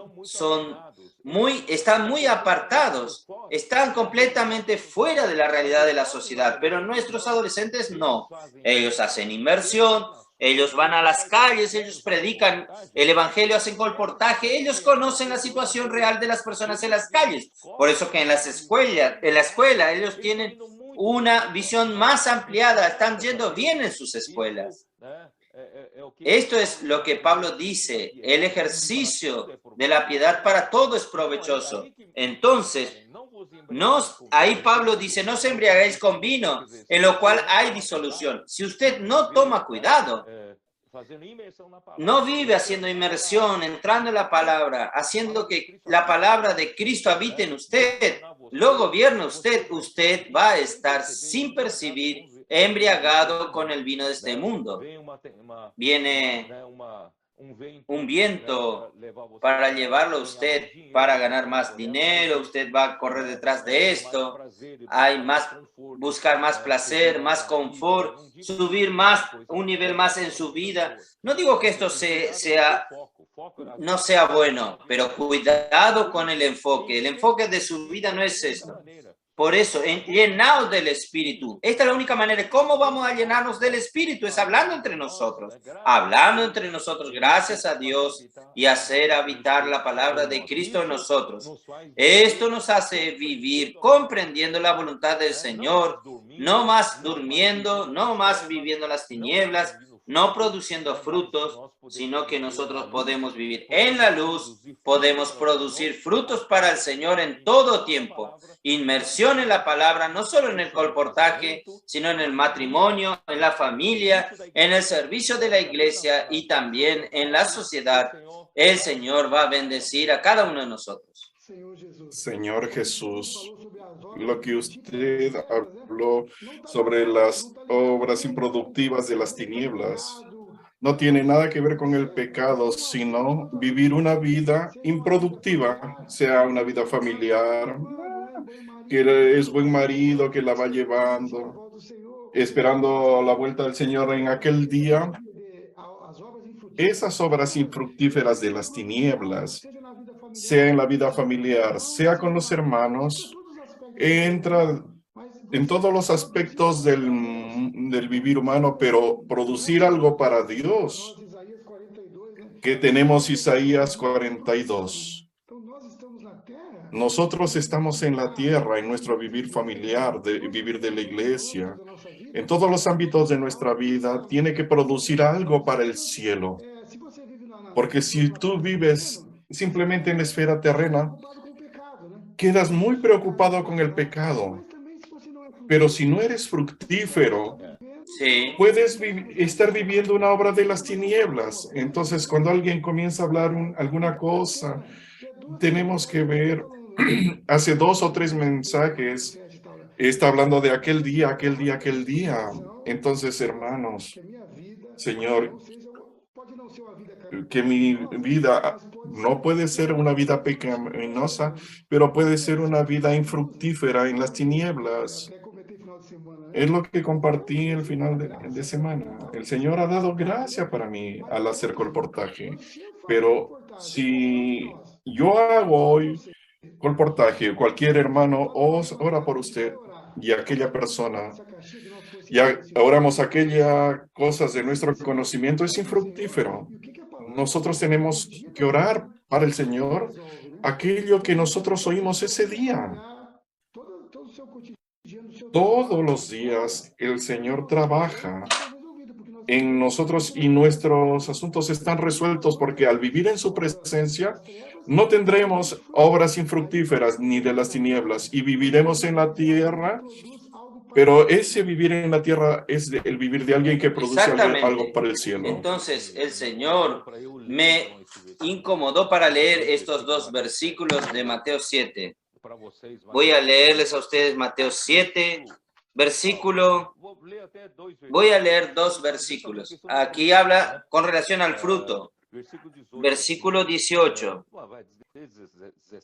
están muy apartados, están completamente fuera de la realidad de la sociedad, pero nuestros adolescentes no. Ellos hacen inmersión, ellos van a las calles, ellos predican el evangelio, hacen colportaje, ellos conocen la situación real de las personas en las calles. Por eso que en la escuela ellos tienen una visión más ampliada, están yendo bien en sus escuelas. Esto es lo que Pablo dice, el ejercicio de la piedad para todo es provechoso. Entonces, ahí Pablo dice, no os embriaguéis con vino, en lo cual hay disolución. Si usted no toma cuidado, no vive haciendo inmersión, entrando en la palabra, haciendo que la palabra de Cristo habite en usted, lo gobierna usted, usted va a estar sin percibir, embriagado con el vino de este mundo. Viene un viento para llevarlo a usted, para ganar más dinero, usted va a correr detrás de esto, buscar más placer, más confort, subir un nivel más en su vida. No digo que esto no sea bueno, pero cuidado con el enfoque de su vida no es esto. Por eso, llenaos del Espíritu. Esta es la única manera. ¿Cómo vamos a llenarnos del Espíritu? Es hablando entre nosotros. Hablando entre nosotros, gracias a Dios, y hacer habitar la palabra de Cristo en nosotros. Esto nos hace vivir comprendiendo la voluntad del Señor, no más durmiendo, no más viviendo las tinieblas, no produciendo frutos, sino que nosotros podemos vivir en la luz, podemos producir frutos para el Señor en todo tiempo. Inmersión en la palabra, no solo en el colportaje, sino en el matrimonio, en la familia, en el servicio de la iglesia y también en la sociedad. El Señor va a bendecir a cada uno de nosotros. Señor Jesús, lo que usted habló sobre las obras improductivas de las tinieblas no tiene nada que ver con el pecado, sino vivir una vida improductiva, sea una vida familiar, que es buen marido, que la va llevando, esperando la vuelta del Señor en aquel día. Esas obras infructíferas de las tinieblas, sea en la vida familiar, sea con los hermanos, entra en todos los aspectos del vivir humano, pero producir algo para Dios, que tenemos Isaías 42. Nosotros estamos en la tierra, en nuestro vivir familiar, vivir de la iglesia, en todos los ámbitos de nuestra vida, tiene que producir algo para el cielo. Porque si tú vives simplemente en la esfera terrena, quedas muy preocupado con el pecado. Pero si no eres fructífero, Sí. puedes estar viviendo una obra de las tinieblas. Entonces, cuando alguien comienza a hablar alguna cosa, tenemos que ver, hace 2 o 3 mensajes, está hablando de aquel día, aquel día, aquel día. Entonces, hermanos, Señor, que mi vida no puede ser una vida pecaminosa, pero puede ser una vida infructífera en las tinieblas. Es lo que compartí el final de semana. El Señor ha dado gracia para mí al hacer colportaje, pero si yo hago hoy colportaje, cualquier hermano ora por usted y aquella persona, ya oramos aquellas cosas de nuestro conocimiento, es infructífero. Nosotros tenemos que orar para el Señor aquello que nosotros oímos ese día. Todos los días el Señor trabaja en nosotros y nuestros asuntos están resueltos porque al vivir en su presencia no tendremos obras infructíferas ni de las tinieblas y viviremos en la tierra, pero ese vivir en la tierra es el vivir de alguien que produce algo para el cielo. Entonces el Señor me incomodó para leer estos 2 versículos de Mateo 7. Voy a leerles a ustedes Mateo 7, versículo. Voy a leer 2 versículos. Aquí habla con relación al fruto. Versículo 18.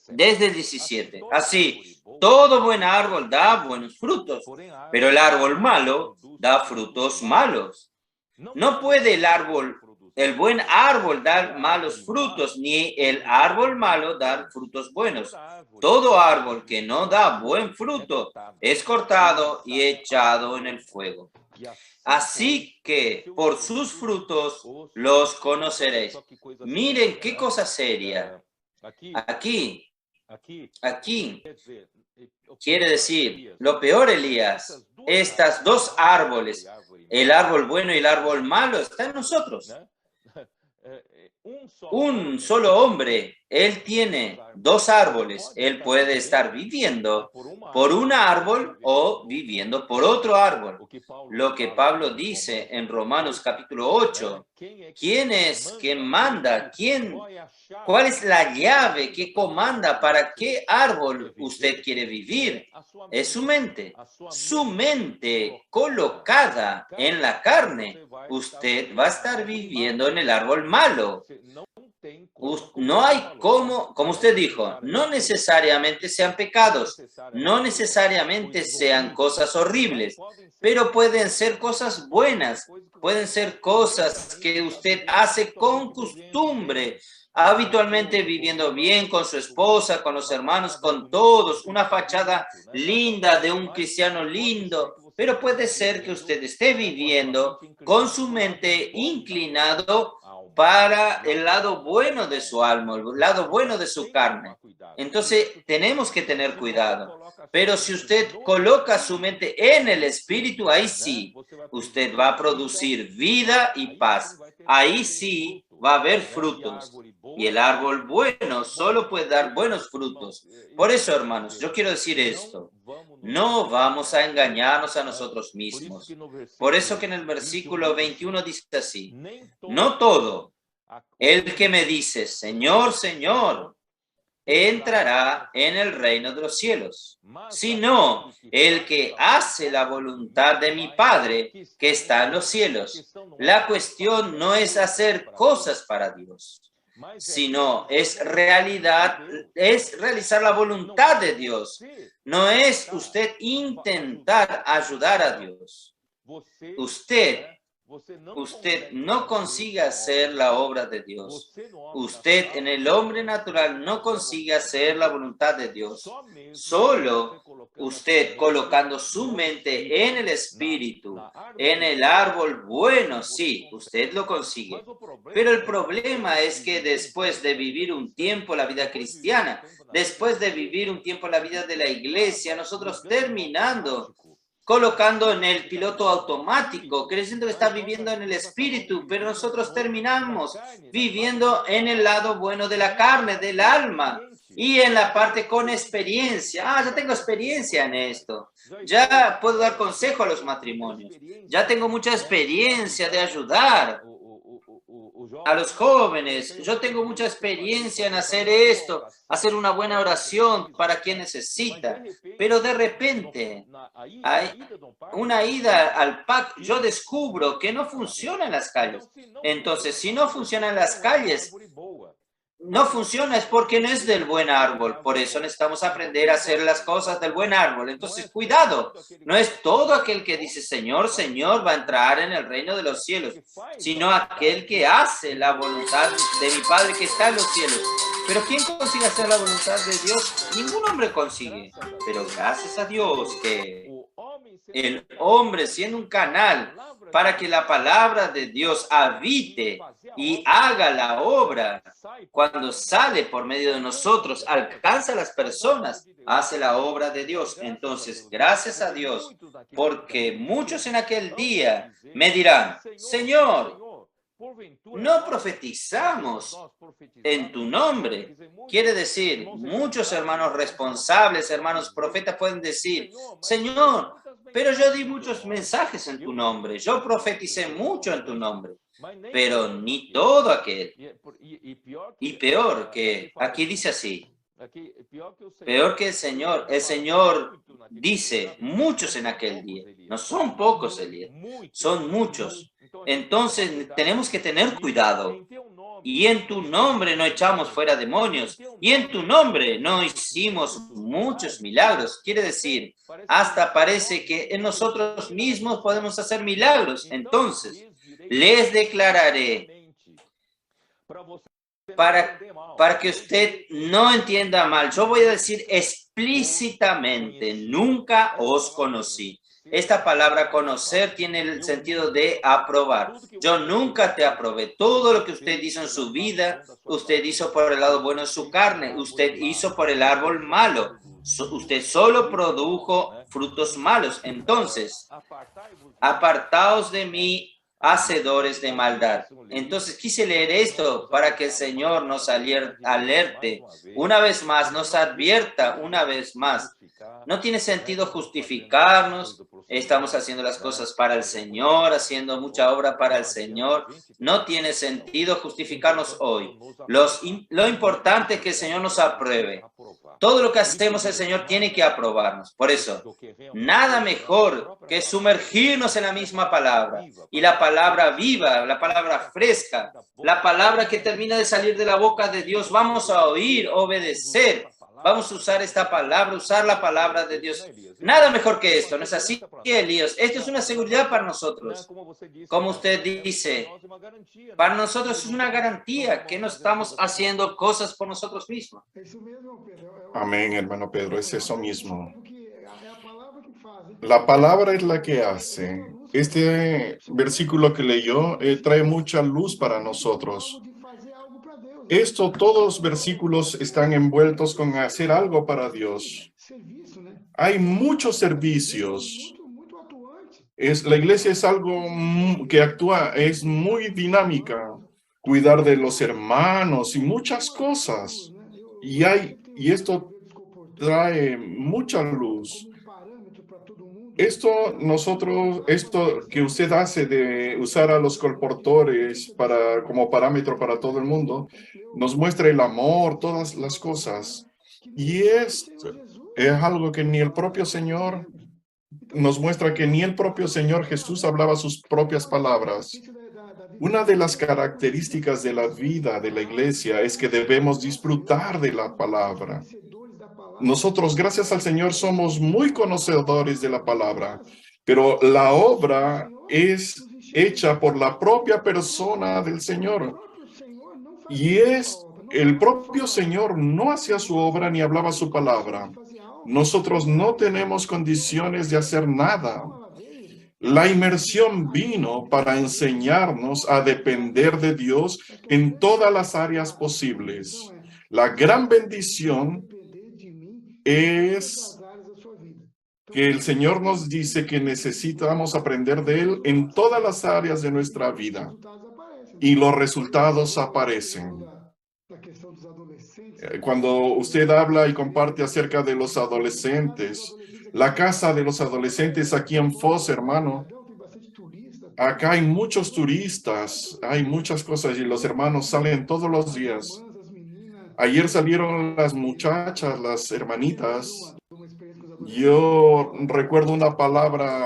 Desde el 17. Así, todo buen árbol da buenos frutos, pero el árbol malo da frutos malos. No puede el buen árbol dar malos frutos, ni el árbol malo dar frutos buenos. Todo árbol que no da buen fruto es cortado y echado en el fuego. Así que por sus frutos los conoceréis. Miren qué cosa seria. Aquí Quiere decir, lo peor, Elías, estas dos árboles, el árbol bueno y el árbol malo, está en nosotros. Un solo hombre, él tiene dos árboles. Él puede estar viviendo por un árbol o viviendo por otro árbol. Lo que Pablo dice en Romanos capítulo 8, ¿quién es quien manda? ¿Cuál es la llave que comanda para qué árbol usted quiere vivir? Es su mente. Su mente colocada en la carne, usted va a estar viviendo en el árbol malo. No hay como usted dijo, no necesariamente sean pecados, no necesariamente sean cosas horribles, pero pueden ser cosas buenas, pueden ser cosas que usted hace con costumbre, habitualmente viviendo bien con su esposa, con los hermanos, con todos, una fachada linda de un cristiano lindo, pero puede ser que usted esté viviendo con su mente inclinado para el lado bueno de su alma, el lado bueno de su carne. Entonces, tenemos que tener cuidado. Pero si usted coloca su mente en el Espíritu, ahí sí, usted va a producir vida y paz. Ahí sí va a haber frutos. Y el árbol bueno solo puede dar buenos frutos. Por eso, hermanos, yo quiero decir esto. No vamos a engañarnos a nosotros mismos. Por eso que en el versículo 21 dice así, no todo el que me dice, Señor, Señor, entrará en el reino de los cielos, sino el que hace la voluntad de mi Padre que está en los cielos. La cuestión no es hacer cosas para Dios, sino es realizar la voluntad de Dios. No es usted intentar ayudar a Dios. Usted no consigue hacer la obra de Dios. Usted en el hombre natural no consigue hacer la voluntad de Dios. Solo usted colocando su mente en el Espíritu, en el árbol bueno, sí, usted lo consigue. Pero el problema es que después de vivir un tiempo la vida cristiana, después de vivir un tiempo la vida de la iglesia, nosotros terminando colocando en el piloto automático, creyendo que está viviendo en el espíritu, pero nosotros terminamos viviendo en el lado bueno de la carne, del alma, y en la parte con experiencia. Ya tengo experiencia en esto. Ya puedo dar consejo a los matrimonios. Ya tengo mucha experiencia de ayudar a los jóvenes. Yo tengo mucha experiencia en hacer esto, hacer una buena oración para quien necesita. Pero de repente, hay una ida al pacto, yo descubro que no funciona en las calles. Entonces, si no funciona en las calles, no funciona es porque no es del buen árbol. Por eso necesitamos aprender a hacer las cosas del buen árbol. Entonces, cuidado. No es todo aquel que dice, Señor, Señor, va a entrar en el reino de los cielos, sino aquel que hace la voluntad de mi Padre que está en los cielos. Pero ¿quién consigue hacer la voluntad de Dios? Ningún hombre consigue. Pero gracias a Dios que el hombre, siendo un canal para que la palabra de Dios habite y haga la obra, cuando sale por medio de nosotros, alcanza a las personas, hace la obra de Dios. Entonces, gracias a Dios, porque muchos en aquel día me dirán, Señor, no profetizamos en tu nombre. Quiere decir, muchos hermanos responsables, hermanos profetas pueden decir, Señor, pero yo di muchos mensajes en tu nombre, yo profeticé mucho en tu nombre, pero ni todo aquel. Y peor que, aquí dice así, peor que el Señor dice, muchos en aquel día, no son pocos, Elías, son muchos. Entonces tenemos que tener cuidado. Y en tu nombre no echamos fuera demonios. Y en tu nombre no hicimos muchos milagros. Quiere decir, hasta parece que en nosotros mismos podemos hacer milagros. Entonces, les declararé, para que usted no entienda mal, yo voy a decir explícitamente, nunca os conocí. Esta palabra conocer tiene el sentido de aprobar. Yo nunca te aprobé. Todo lo que usted hizo en su vida, usted hizo por el lado bueno de su carne, usted hizo por el árbol malo. Usted solo produjo frutos malos. Entonces, apartaos de mí, hacedores de maldad. Entonces, quise leer esto para que el Señor nos alerte una vez más, nos advierta una vez más. No tiene sentido justificarnos. Estamos haciendo las cosas para el Señor, haciendo mucha obra para el Señor. No tiene sentido justificarnos hoy. Lo importante es que el Señor nos apruebe. Todo lo que hacemos el Señor tiene que aprobarnos. Por eso, nada mejor que sumergirnos en la misma palabra. Y la palabra viva, la palabra fresca, la palabra que termina de salir de la boca de Dios, vamos a oír, obedecer. Vamos a usar esta palabra, usar la palabra de Dios. Nada mejor que esto, ¿no es así, Elías? Esto es una seguridad para nosotros. Como usted dice, para nosotros es una garantía que no estamos haciendo cosas por nosotros mismos. Amén, hermano Pedro, es eso mismo. La palabra es la que hace. Este versículo que leyó trae mucha luz para nosotros. Todos los versículos están envueltos con hacer algo para Dios. Hay muchos servicios. La iglesia es algo que actúa, es muy dinámica. Cuidar de los hermanos y muchas cosas. Y esto trae mucha luz. Esto que usted hace de usar a los colportores como parámetro para todo el mundo, nos muestra el amor, todas las cosas. Y esto es algo que ni el propio Señor nos muestra, que ni el propio Señor Jesús hablaba sus propias palabras. Una de las características de la vida de la iglesia es que debemos disfrutar de la palabra. Nosotros, gracias al Señor, somos muy conocedores de la palabra, pero la obra es hecha por la propia persona del Señor. Y el propio Señor no hacía su obra ni hablaba su palabra. Nosotros no tenemos condiciones de hacer nada. La inmersión vino para enseñarnos a depender de Dios en todas las áreas posibles. La gran bendición es que el Señor nos dice que necesitamos aprender de Él en todas las áreas de nuestra vida. Y los resultados aparecen. Cuando usted habla y comparte acerca de los adolescentes, la casa de los adolescentes aquí en Foz, hermano, acá hay muchos turistas, hay muchas cosas y los hermanos salen todos los días. Ayer salieron las muchachas, las hermanitas. Yo recuerdo una palabra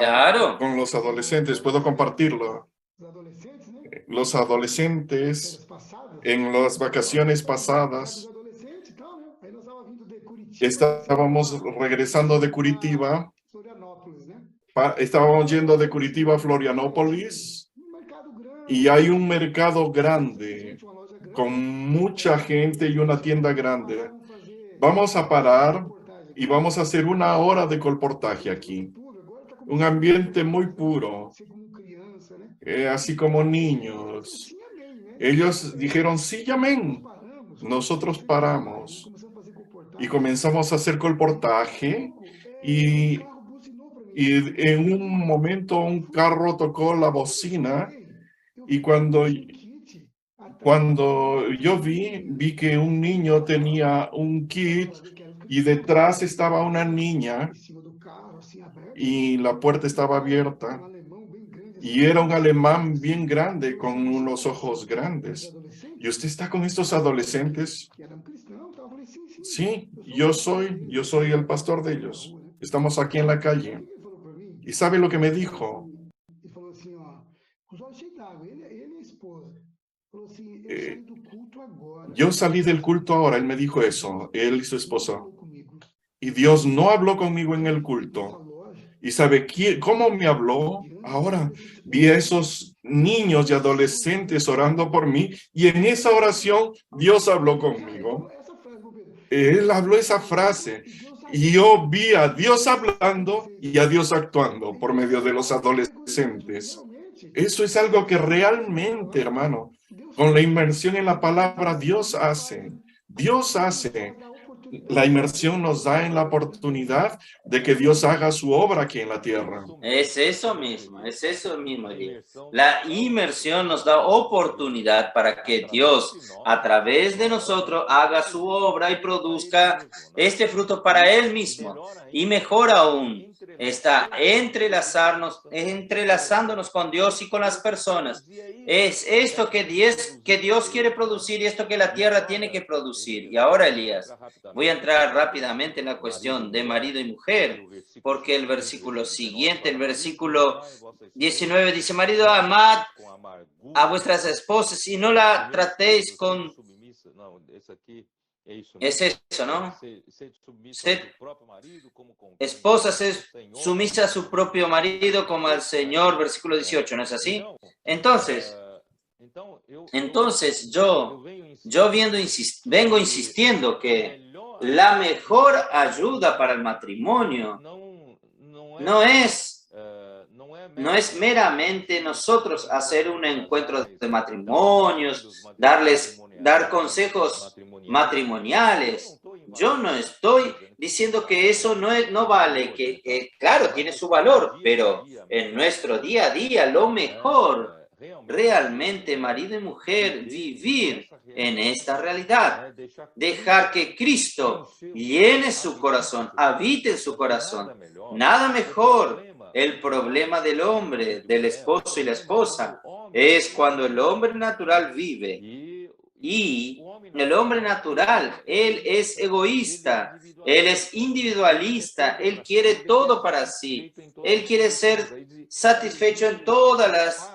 con los adolescentes, puedo compartirlo. Los adolescentes en las vacaciones pasadas estábamos regresando de Curitiba, estábamos yendo de Curitiba a Florianópolis y hay un mercado grande con mucha gente y una tienda grande. Vamos a parar y vamos a hacer 1 hora de colportaje aquí. Un ambiente muy puro, así como niños. Ellos dijeron, sí, amén. Nosotros paramos y comenzamos a hacer colportaje y en un momento un carro tocó la bocina y cuando yo vi que un niño tenía un kit y detrás estaba una niña y la puerta estaba abierta y era un alemán bien grande con unos ojos grandes. ¿Y usted está con estos adolescentes? Sí, yo soy el pastor de ellos. Estamos aquí en la calle. ¿Y sabe lo que me dijo? Yo salí del culto ahora, él me dijo eso, él y su esposa. Y Dios no habló conmigo en el culto. ¿Y sabe cómo me habló? Ahora vi a esos niños y adolescentes orando por mí y en esa oración Dios habló conmigo. Él habló esa frase y yo vi a Dios hablando y a Dios actuando por medio de los adolescentes. Eso es algo que realmente, hermano, con la inmersión en la palabra, Dios hace. la inmersión nos da en la oportunidad de que Dios haga su obra aquí en la tierra. Es eso mismo, Elías. La inmersión nos da oportunidad para que Dios, a través de nosotros, haga su obra y produzca este fruto para Él mismo. Y mejor aún, está entrelazándonos con Dios y con las personas. Es esto que Dios quiere producir y esto que la tierra tiene que producir. Y ahora, Elías, voy a entrar rápidamente en la cuestión de marido y mujer, porque el versículo siguiente, el versículo 19, dice: marido, amad a vuestras esposas y no la tratéis con... Es eso, ¿no? Esposa, sed sumisa a su propio marido como al Señor, versículo 18, ¿no es así? Entonces yo vengo insistiendo que la mejor ayuda para el matrimonio no es meramente nosotros hacer un encuentro de matrimonios, dar consejos matrimoniales. Yo no estoy diciendo que eso no vale, que claro, tiene su valor, pero en nuestro día a día lo mejor realmente, marido y mujer, vivir en esta realidad, dejar que Cristo llene su corazón, habite en su corazón. Nada mejor. El problema del hombre, del esposo y la esposa, es cuando el hombre natural vive. Y el hombre natural, él es egoísta, él es individualista, él quiere todo para sí, él quiere ser satisfecho en todas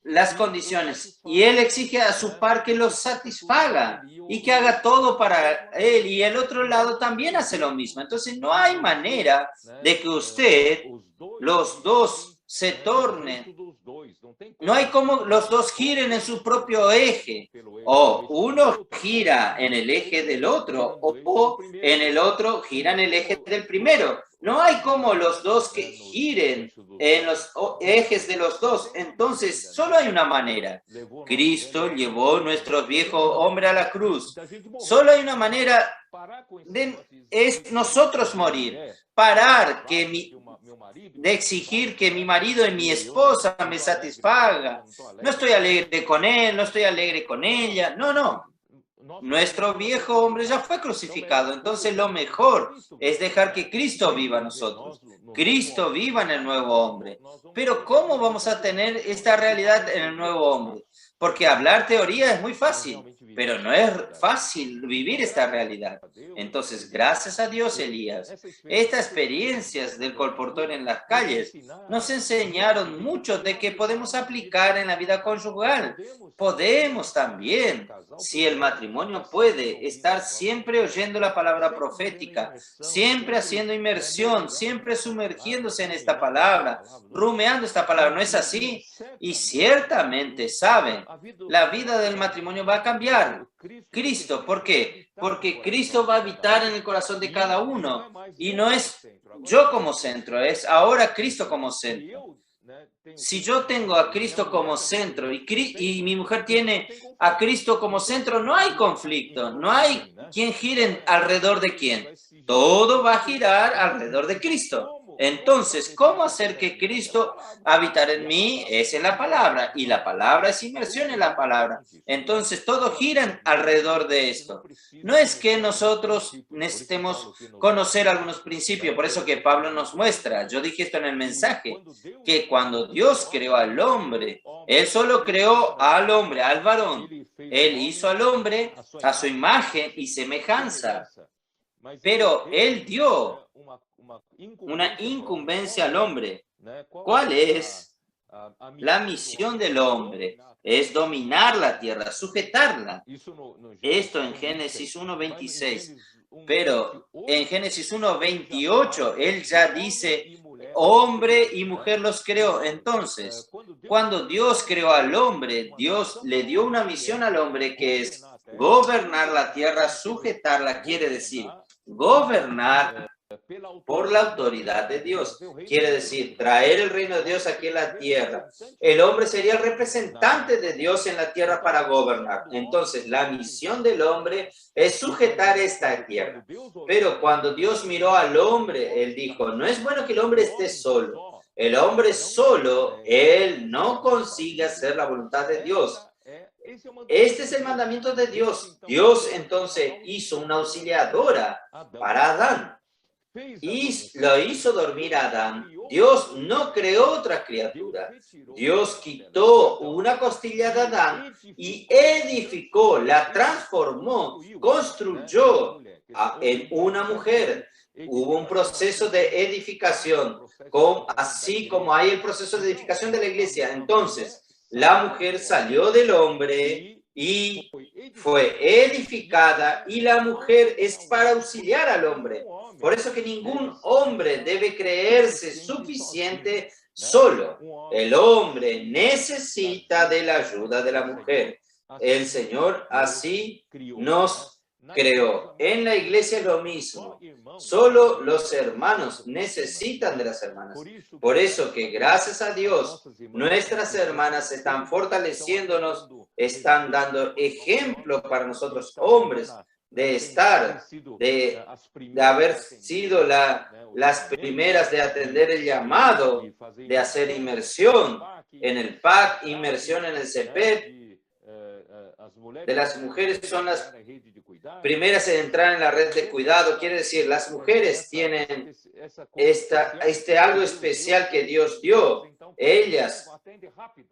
las condiciones, y él exige a su par que lo satisfaga y que haga todo para él, y el otro lado también hace lo mismo. Entonces no hay manera de que los dos se tornen, no hay como los dos giren en su propio eje, o uno gira en el eje del otro, o en el otro gira en el eje del primero. No hay como los dos que giren en los ejes de los dos. Entonces, solo hay una manera. Cristo llevó nuestro viejo hombre a la cruz. Solo hay una manera, es nosotros morir. Parar de exigir que mi marido y mi esposa me satisfaga. No estoy alegre con él, no estoy alegre con ella. No. Nuestro viejo hombre ya fue crucificado, entonces lo mejor es dejar que Cristo viva en nosotros. Cristo viva en el nuevo hombre. Pero ¿cómo vamos a tener esta realidad en el nuevo hombre? Porque hablar teoría es muy fácil, pero no es fácil vivir esta realidad. Entonces, gracias a Dios, Elías, estas experiencias del colportor en las calles nos enseñaron mucho de que podemos aplicar en la vida conyugal. Podemos también, si el matrimonio puede, estar siempre oyendo la palabra profética, siempre haciendo inmersión, siempre sumergiéndose en esta palabra, rumeando esta palabra. ¿No es así? Y ciertamente, ¿saben? La vida del matrimonio va a cambiar. Cristo, ¿por qué? Porque Cristo va a habitar en el corazón de cada uno. Y no es yo como centro, es ahora Cristo como centro. Si yo tengo a Cristo como centro y mi mujer tiene a Cristo como centro, no hay conflicto, no hay quien gire alrededor de quién. Todo va a girar alrededor de Cristo. Entonces, ¿cómo hacer que Cristo habitar en mí? Es en la palabra, y la palabra es inmersión en la palabra. Entonces, todo gira alrededor de esto. No es que nosotros necesitemos conocer algunos principios, por eso que Pablo nos muestra, yo dije esto en el mensaje, que cuando Dios creó al hombre, Él solo creó al hombre, al varón. Él hizo al hombre a su imagen y semejanza. Pero Él dio una incumbencia al hombre. ¿Cuál es? La misión del hombre es dominar la tierra, sujetarla. Esto en Génesis 1:26. Pero en Génesis 1:28, Él ya dice, hombre y mujer los creó. Entonces, cuando Dios creó al hombre, Dios le dio una misión al hombre que es gobernar la tierra, sujetarla, quiere decir, gobernar por la autoridad de Dios. Quiere decir, traer el reino de Dios aquí en la tierra. El hombre sería el representante de Dios en la tierra para gobernar. Entonces, la misión del hombre es sujetar esta tierra. Pero cuando Dios miró al hombre, Él dijo, no es bueno que el hombre esté solo. El hombre solo, él no consigue hacer la voluntad de Dios. Este es el mandamiento de Dios. Dios entonces hizo una auxiliadora para Adán y lo hizo dormir a Adán. Dios no creó otra criatura. Dios quitó una costilla de Adán y edificó, la transformó, construyó en una mujer. Hubo un proceso de edificación, así como hay el proceso de edificación de la iglesia. Entonces, la mujer salió del hombre y fue edificada, y la mujer es para auxiliar al hombre. Por eso que ningún hombre debe creerse suficiente solo. El hombre necesita de la ayuda de la mujer. El Señor así nos creó. En la iglesia es lo mismo. Solo los hermanos necesitan de las hermanas. Por eso que gracias a Dios, nuestras hermanas están fortaleciéndonos, están dando ejemplo para nosotros hombres de haber sido las primeras de atender el llamado, de hacer inmersión en el PAC, inmersión en el CEPET. De las mujeres son las primeras en entrar en la red de cuidado. Quiere decir, las mujeres tienen algo especial que Dios dio. Ellas,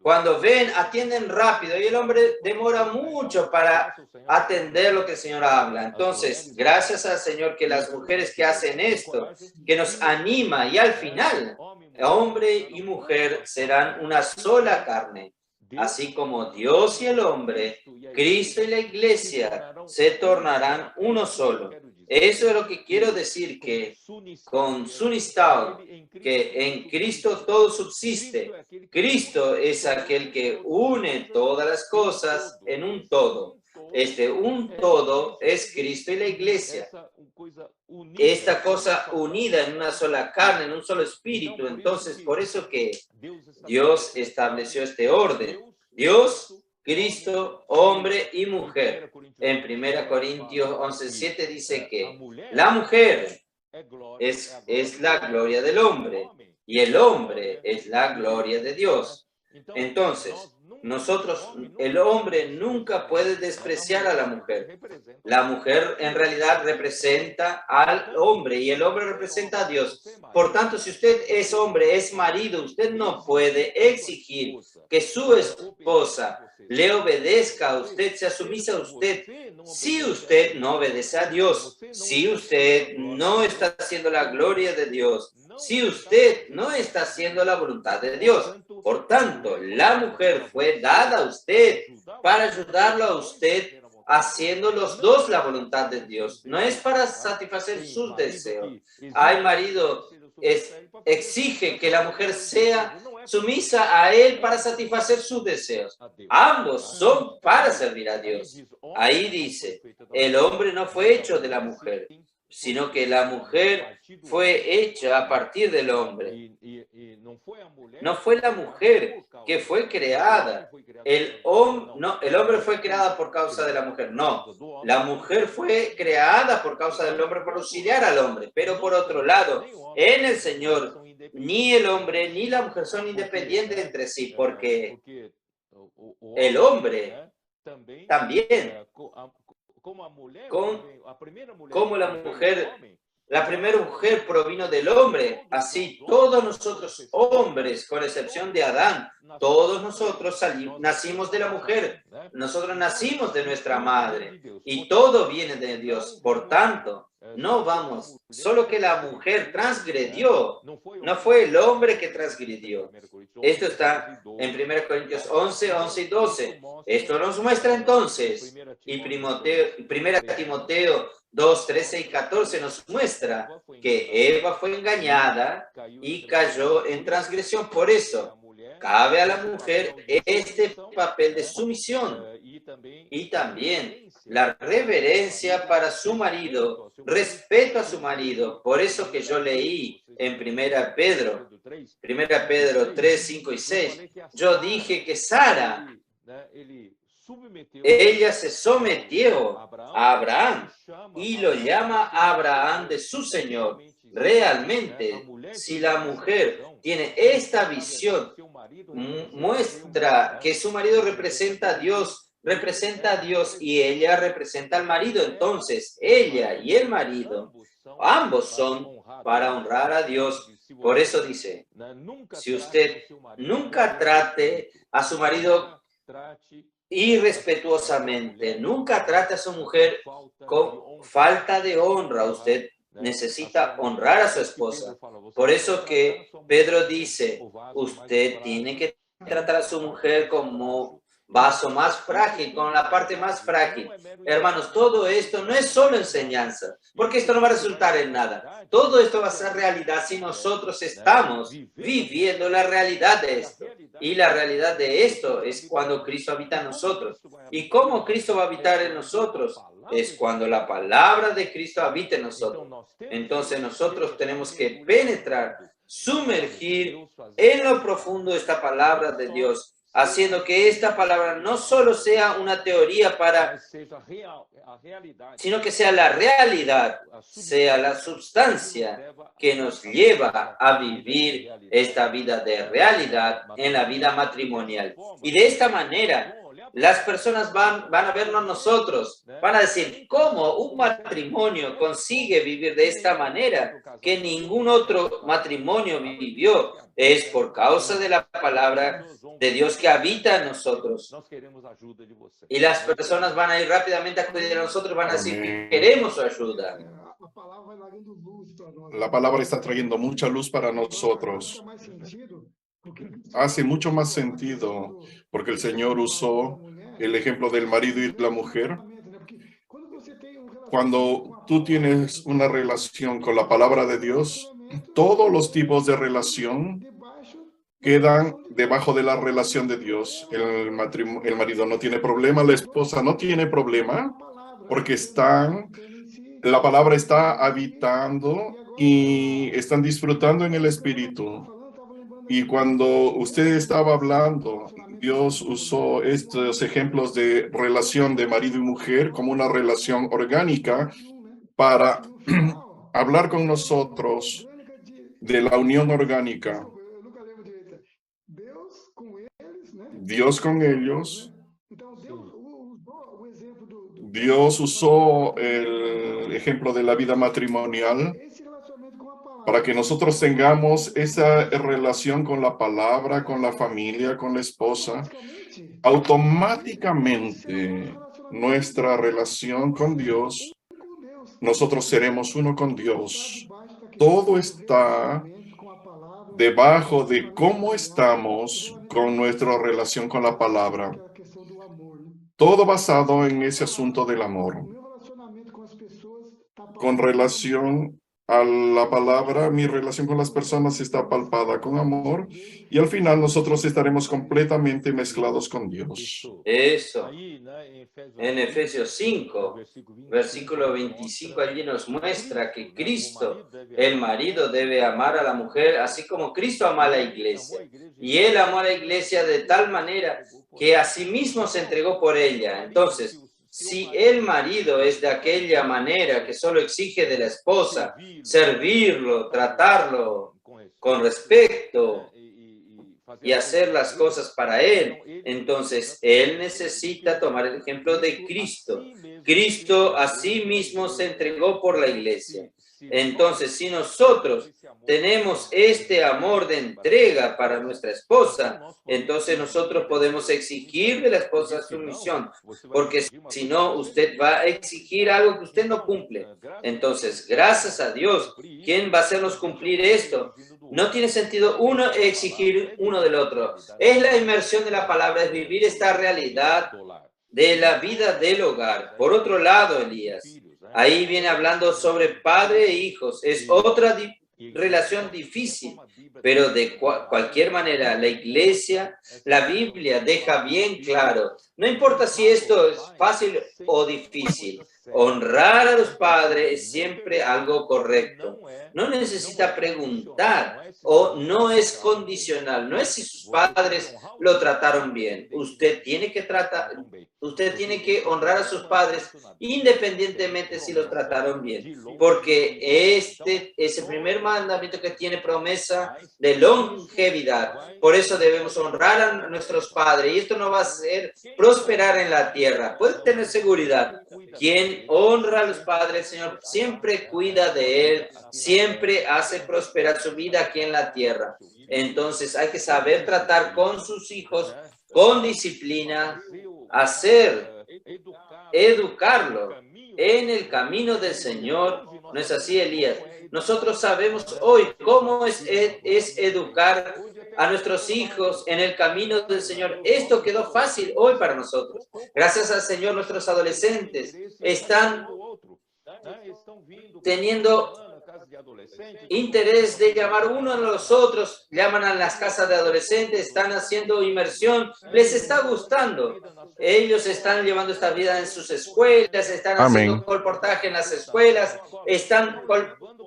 cuando ven, atienden rápido, y el hombre demora mucho para atender lo que el Señor habla. Entonces, gracias al Señor que las mujeres que hacen esto, que nos anima, y al final, hombre y mujer serán una sola carne. Así como Dios y el hombre, Cristo y la iglesia se tornarán uno solo. Eso es lo que quiero decir, que con Sunistao, que en Cristo todo subsiste. Cristo es aquel que une todas las cosas en un todo. Un todo es Cristo y la iglesia. Esta cosa unida en una sola carne, en un solo espíritu. Entonces, por eso que Dios estableció este orden. Dios, Cristo, hombre y mujer. En 1 Corintios 11:7 dice que la mujer es la gloria del hombre y el hombre es la gloria de Dios. Entonces, el hombre nunca puede despreciar a la mujer. La mujer en realidad representa al hombre y el hombre representa a Dios. Por tanto, si usted es hombre, es marido, usted no puede exigir que su esposa le obedezca a usted, sea sumisa a usted, si usted no obedece a Dios, si usted no está haciendo la gloria de Dios, si usted no está haciendo la voluntad de Dios. Por tanto, la mujer fue dada a usted para ayudarlo a usted haciendo los dos la voluntad de Dios. No es para satisfacer sus deseos. Hay marido exige que la mujer sea sumisa a él para satisfacer sus deseos. Ambos son para servir a Dios. Ahí dice, el hombre no fue hecho de la mujer, sino que la mujer fue hecha a partir del hombre. No fue la mujer que fue creada. El hombre fue creado por causa de la mujer. No, la mujer fue creada por causa del hombre para auxiliar al hombre. Pero por otro lado, en el Señor, ni el hombre ni la mujer son independientes entre sí, porque el hombre también, como la primera mujer provino del hombre, así todos nosotros hombres, con excepción de Adán, todos nosotros nacimos de la mujer, nosotros nacimos de nuestra madre y todo viene de Dios. Por tanto, no vamos, solo que la mujer transgredió, no fue el hombre que transgredió. Esto está en 1 Corintios 11 y 12. Esto nos muestra entonces, y 1 Timoteo 2, 13 y 14 nos muestra que Eva fue engañada y cayó en transgresión. Por eso, cabe a la mujer este papel de sumisión. Y también la reverencia para su marido, respeto a su marido. Por eso que yo leí en Primera Pedro 3, 5 y 6, yo dije que Sara, ella se sometió a Abraham y lo llama Abraham de su Señor. Realmente, si la mujer tiene esta visión, muestra que su marido representa a Dios y ella representa al marido. Entonces, ella y el marido, ambos son para honrar a Dios. Por eso dice, si usted nunca trate a su marido irrespetuosamente, nunca trate a su mujer con falta de honra, usted necesita honrar a su esposa. Por eso que Pedro dice, usted tiene que tratar a su mujer como vaso más frágil, con la parte más frágil. Hermanos, todo esto no es solo enseñanza, porque esto no va a resultar en nada. Todo esto va a ser realidad si nosotros estamos viviendo la realidad de esto. Y la realidad de esto es cuando Cristo habita en nosotros. ¿Y cómo Cristo va a habitar en nosotros? Es cuando la palabra de Cristo habita en nosotros. Entonces nosotros tenemos que penetrar, sumergir en lo profundo esta palabra de Dios, haciendo que esta palabra no solo sea una teoría sino que sea la realidad, sea la sustancia que nos lleva a vivir esta vida de realidad en la vida matrimonial. Y de esta manera, las personas van a vernos nosotros, van a decir, ¿cómo un matrimonio consigue vivir de esta manera que ningún otro matrimonio vivió? Es por causa de la palabra de Dios que habita en nosotros. Y las personas van a ir rápidamente a acudir a nosotros, van a decir que queremos su ayuda. La palabra está trayendo mucha luz para nosotros. Hace mucho más sentido porque el Señor usó el ejemplo del marido y la mujer. Cuando tú tienes una relación con la palabra de Dios, todos los tipos de relación quedan debajo de la relación de Dios. El marido no tiene problema, la esposa no tiene problema, porque la palabra está habitando y están disfrutando en el Espíritu. Y cuando usted estaba hablando, Dios usó estos ejemplos de relación de marido y mujer como una relación orgánica para hablar con nosotros de la unión orgánica. Dios con ellos. Dios usó el ejemplo de la vida matrimonial para que nosotros tengamos esa relación con la palabra, con la familia, con la esposa. Automáticamente nuestra relación con Dios, nosotros seremos uno con Dios. Todo está debajo de cómo estamos con nuestra relación con la palabra. Todo basado en ese asunto del amor. Con relación a la palabra, mi relación con las personas está palpada con amor y al final nosotros estaremos completamente mezclados con Dios. Eso. En Efesios 5, versículo 25, allí nos muestra que Cristo, el marido, debe amar a la mujer así como Cristo ama a la iglesia. Y Él amó a la iglesia de tal manera que a sí mismo se entregó por ella. Entonces, si el marido es de aquella manera que solo exige de la esposa servirlo, tratarlo con respeto y hacer las cosas para él, entonces él necesita tomar el ejemplo de Cristo. Cristo a sí mismo se entregó por la iglesia. Entonces, si nosotros tenemos este amor de entrega para nuestra esposa, entonces nosotros podemos exigir de la esposa sumisión, porque si no, usted va a exigir algo que usted no cumple. Entonces, gracias a Dios, ¿quién va a hacernos cumplir esto? No tiene sentido uno exigir uno del otro. Es la inmersión de la palabra, es vivir esta realidad de la vida del hogar. Por otro lado, Elías, ahí viene hablando sobre padre e hijos. Es otra relación difícil, pero de cualquier manera, la iglesia, la Biblia deja bien claro No importa si esto es fácil o difícil, honrar a los padres es siempre algo correcto. No necesita preguntar o no es condicional. No es si sus padres lo trataron bien. Usted tiene que honrar a sus padres independientemente si los trataron bien. Porque este es el primer mandamiento que tiene promesa de longevidad. Por eso debemos honrar a nuestros padres. Y esto no va a hacer prosperar en la tierra. Puede tener seguridad. Quien honra a los padres, el Señor siempre cuida de él, siempre hace prosperar su vida aquí en la tierra. Entonces hay que saber tratar con sus hijos con disciplina, educarlo en el camino del Señor. ¿No es así, Elías? Nosotros sabemos hoy cómo es educar a nuestros hijos en el camino del Señor. Esto quedó fácil hoy para nosotros. Gracias al Señor, nuestros adolescentes están teniendo interés de llamar uno a los otros, llaman a las casas de adolescentes, están haciendo inmersión, les está gustando. Ellos están llevando esta vida en sus escuelas, están haciendo colportaje en las escuelas, están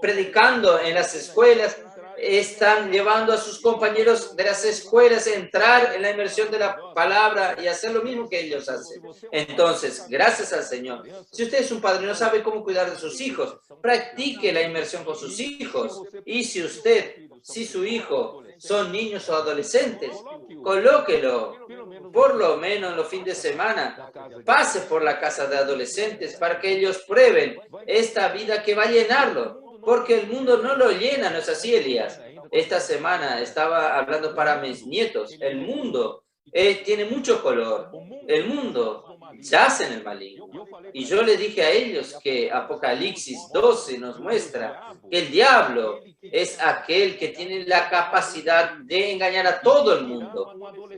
predicando en las escuelas, están llevando a sus compañeros de las escuelas a entrar en la inmersión de la palabra y hacer lo mismo que ellos hacen. Entonces, gracias al Señor. Si usted es un padre y no sabe cómo cuidar de sus hijos, practique la inmersión con sus hijos. Y si su hijo son niños o adolescentes, colóquelo, por lo menos en los fines de semana, pase por la casa de adolescentes para que ellos prueben esta vida que va a llenarlo. Porque el mundo no lo llena, ¿no es así, Elías? Esta semana estaba hablando para mis nietos. El mundo tiene mucho color. El mundo yace en el maligno. Y yo le dije a ellos que Apocalipsis 12 nos muestra que el diablo es aquel que tiene la capacidad de engañar a todo el mundo.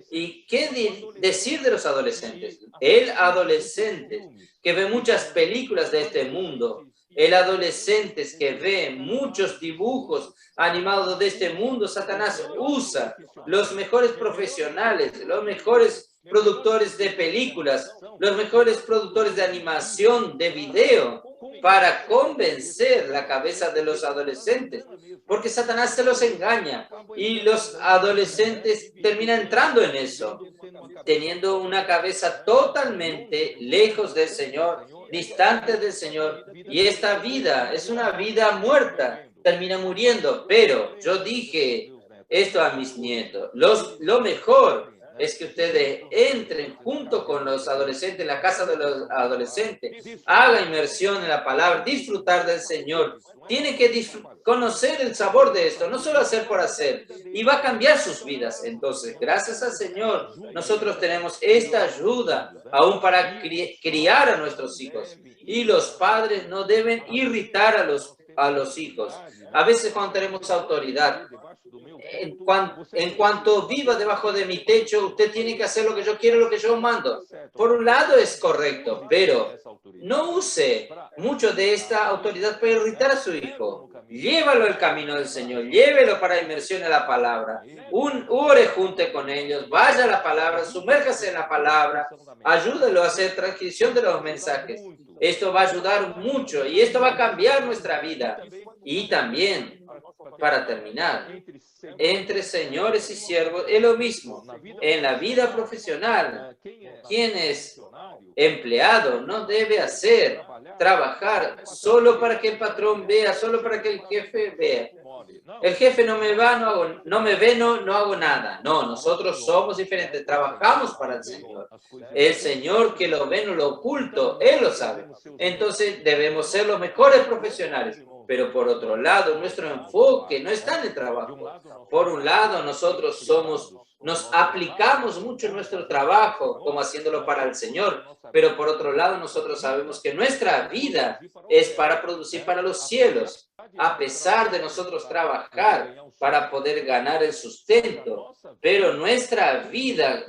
¿Y qué decir de los adolescentes? El adolescente que ve muchas películas de este mundo, el adolescente que ve muchos dibujos animados de este mundo, Satanás usa los mejores profesionales, los mejores productores de películas, los mejores productores de animación, de video, para convencer la cabeza de los adolescentes, porque Satanás se los engaña y los adolescentes terminan entrando en eso, teniendo una cabeza totalmente lejos del Señor, distante del Señor, y esta vida es una vida muerta, termina muriendo. Pero yo dije esto a mis nietos, lo mejor es que ustedes entren junto con los adolescentes en la casa de los adolescentes, haga inmersión en la palabra, disfrutar del Señor. Tienen que conocer el sabor de esto, no solo hacer por hacer, y va a cambiar sus vidas. Entonces, gracias al Señor, nosotros tenemos esta ayuda aún para criar a nuestros hijos. Y los padres no deben irritar a los hijos. A veces cuando tenemos autoridad, en cuanto viva debajo de mi techo, usted tiene que hacer lo que yo quiero, lo que yo mando. Por un lado es correcto, pero no use mucho de esta autoridad para irritar a su hijo. Llévalo al camino del Señor, llévelo para inmersión en la palabra. Ore junto con ellos, vaya a la palabra, sumérjase en la palabra, ayúdelo a hacer transcripción de los mensajes. Esto va a ayudar mucho y esto va a cambiar nuestra vida. Y también, para terminar, entre señores y siervos es lo mismo. En la vida profesional, quien es empleado no debe trabajar solo para que el patrón vea, solo para que el jefe vea. El jefe no me ve, no hago nada. No, nosotros somos diferentes, trabajamos para el Señor. El Señor que lo ve, no lo oculto, Él lo sabe. Entonces debemos ser los mejores profesionales. Pero por otro lado, nuestro enfoque no está en el trabajo. Por un lado, nosotros nos aplicamos mucho en nuestro trabajo, como haciéndolo para el Señor. Pero por otro lado, nosotros sabemos que nuestra vida es para producir para los cielos. A pesar de nosotros trabajar para poder ganar el sustento, pero nuestra vida,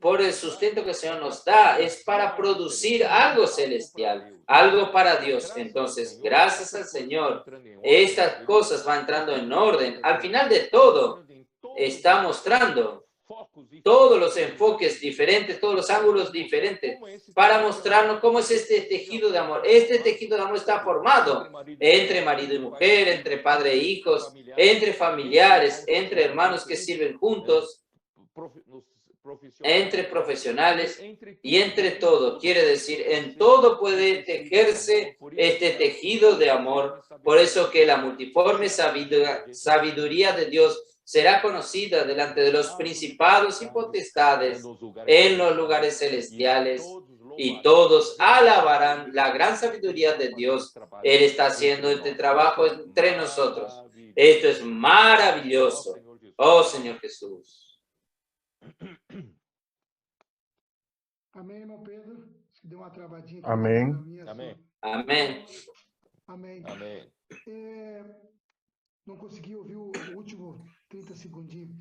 por el sustento que el Señor nos da, es para producir algo celestial, algo para Dios. Entonces, gracias al Señor, estas cosas van entrando en orden. Al final de todo, está mostrando todos los enfoques diferentes, todos los ángulos diferentes, para mostrarnos cómo es este tejido de amor. Este tejido de amor está formado entre marido y mujer, entre padre e hijos, entre familiares, entre hermanos que sirven juntos, entre profesionales y entre todo. Quiere decir, en todo puede tejerse este tejido de amor. Por eso que la multiforme sabiduría de Dios será conocida delante de los principados y potestades en los lugares celestiales, y todos alabarán la gran sabiduría de Dios. Él está haciendo este trabajo entre nosotros. Esto es maravilloso. Oh Señor Jesús. Amém, irmão Pedro. Deu uma travadinha aqui. Amém. Amém. Amén. Amém. Amém. Não consegui ouvir o último 30 segundinhos.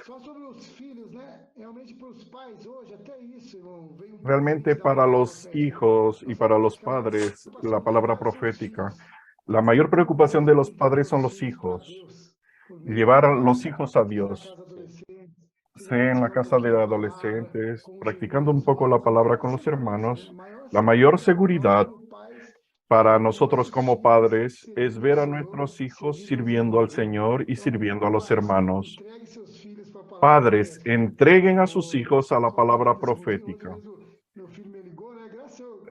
Só sobre os filhos, né? Realmente para os pais hoje, até isso, irmão. Realmente para los hijos y para los padres, la palabra profética. La mayor preocupación de los padres son los hijos. Llevar a los hijos a Dios. Sea en la casa de adolescentes, practicando un poco la palabra con los hermanos. La mayor seguridad para nosotros como padres es ver a nuestros hijos sirviendo al Señor y sirviendo a los hermanos. Padres, entreguen a sus hijos a la palabra profética.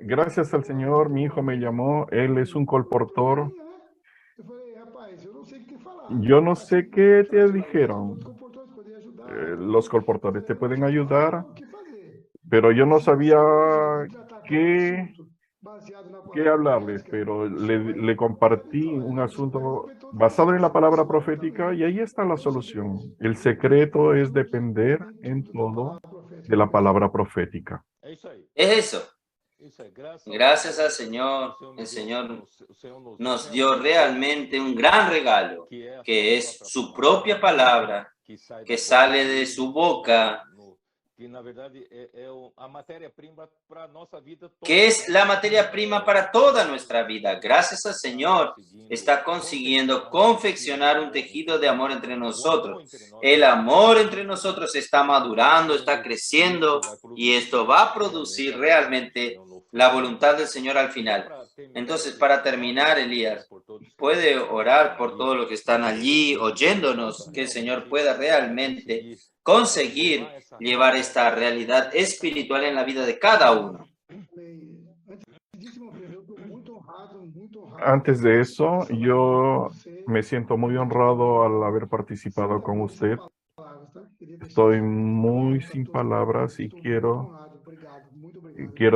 Gracias al Señor, mi hijo me llamó, él es un colportor. Yo no sé qué te dijeron. Los colportores te pueden ayudar, pero yo no sabía qué hablarles, pero le compartí un asunto basado en la palabra profética y ahí está la solución. El secreto es depender en todo de la palabra profética. Es eso. Gracias al Señor, el Señor nos dio realmente un gran regalo, que es su propia palabra, que sale de su boca, que es la materia prima para toda nuestra vida. Gracias al Señor, está consiguiendo confeccionar un tejido de amor entre nosotros. El amor entre nosotros está madurando, está creciendo, y esto va a producir realmente la voluntad del Señor al final. Entonces, para terminar, Elías, puede orar por todos los que están allí oyéndonos, que el Señor pueda realmente conseguir llevar esta realidad espiritual en la vida de cada uno. Antes de eso, yo me siento muy honrado al haber participado con usted. Estoy muy sin palabras y quiero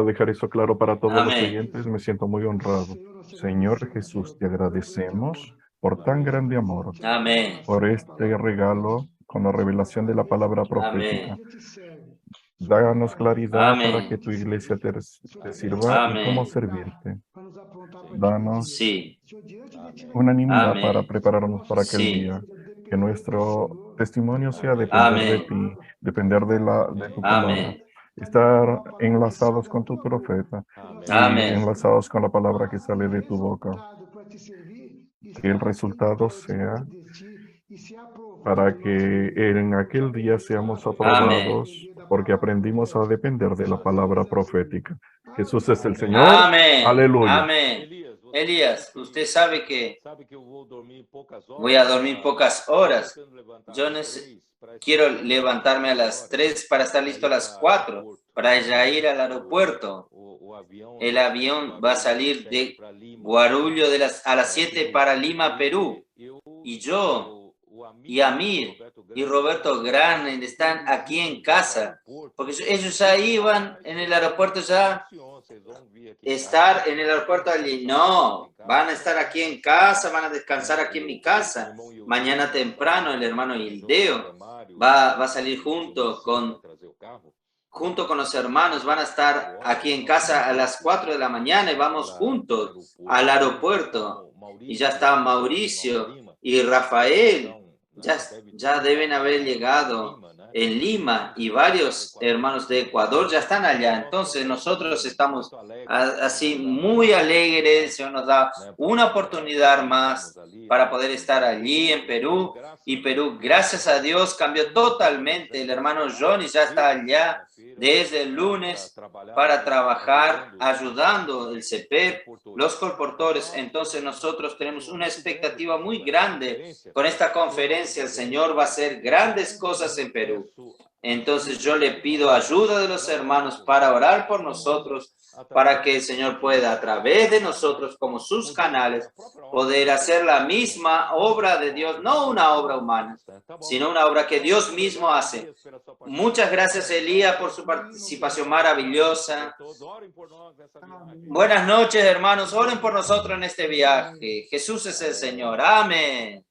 dejar eso claro para todos los oyentes. Me siento muy honrado. Señor Jesús, te agradecemos por tan grande amor, Amén. por este regalo con la revelación de la palabra profética. Amén. Dáganos claridad Amén. para que tu iglesia te sirva y cómo servirte. Danos unanimidad Amén. para prepararnos para aquel día. Que nuestro testimonio sea depender de ti, depender de tu palabra. Amén. Estar enlazados con tu profeta y Amén. enlazados con la palabra que sale de tu boca. Que el resultado sea para que en aquel día seamos aprobados, porque aprendimos a depender de la palabra profética. Jesús es el Señor. Amén. Aleluya. Amén. Elías, usted sabe que voy a dormir pocas horas. Yo quiero levantarme a las 3 para estar listo a las 4, para ya ir al aeropuerto. El avión va a salir de Guarulhos a las 7 para Lima, Perú. Y yo y Amir y Roberto Gran están aquí en casa, porque ellos ya iban en el aeropuerto, ya estar en el aeropuerto allí. No, van a estar aquí en casa, van a descansar aquí en mi casa. Mañana temprano el hermano Hildeo va a salir junto con los hermanos, van a estar aquí en casa a las 4 de la mañana y vamos juntos al aeropuerto. Y ya está Mauricio y Rafael. Ya deben haber llegado. en Lima y varios hermanos de Ecuador ya están allá. Entonces nosotros estamos así muy alegres. El Señor nos da una oportunidad más para poder estar allí en Perú. Y Perú, gracias a Dios, cambió totalmente. El hermano Johnny ya está allá desde el lunes para trabajar ayudando el CEPEP, los colportores. Entonces nosotros tenemos una expectativa muy grande con esta conferencia. El Señor va a hacer grandes cosas en Perú. Entonces yo le pido ayuda de los hermanos para orar por nosotros, para que el Señor pueda a través de nosotros como sus canales poder hacer la misma obra de Dios, no una obra humana, sino una obra que Dios mismo hace. Muchas gracias, Elías, por su participación maravillosa. Buenas noches, hermanos. Oren por nosotros en este viaje. Jesús es el Señor. Amén.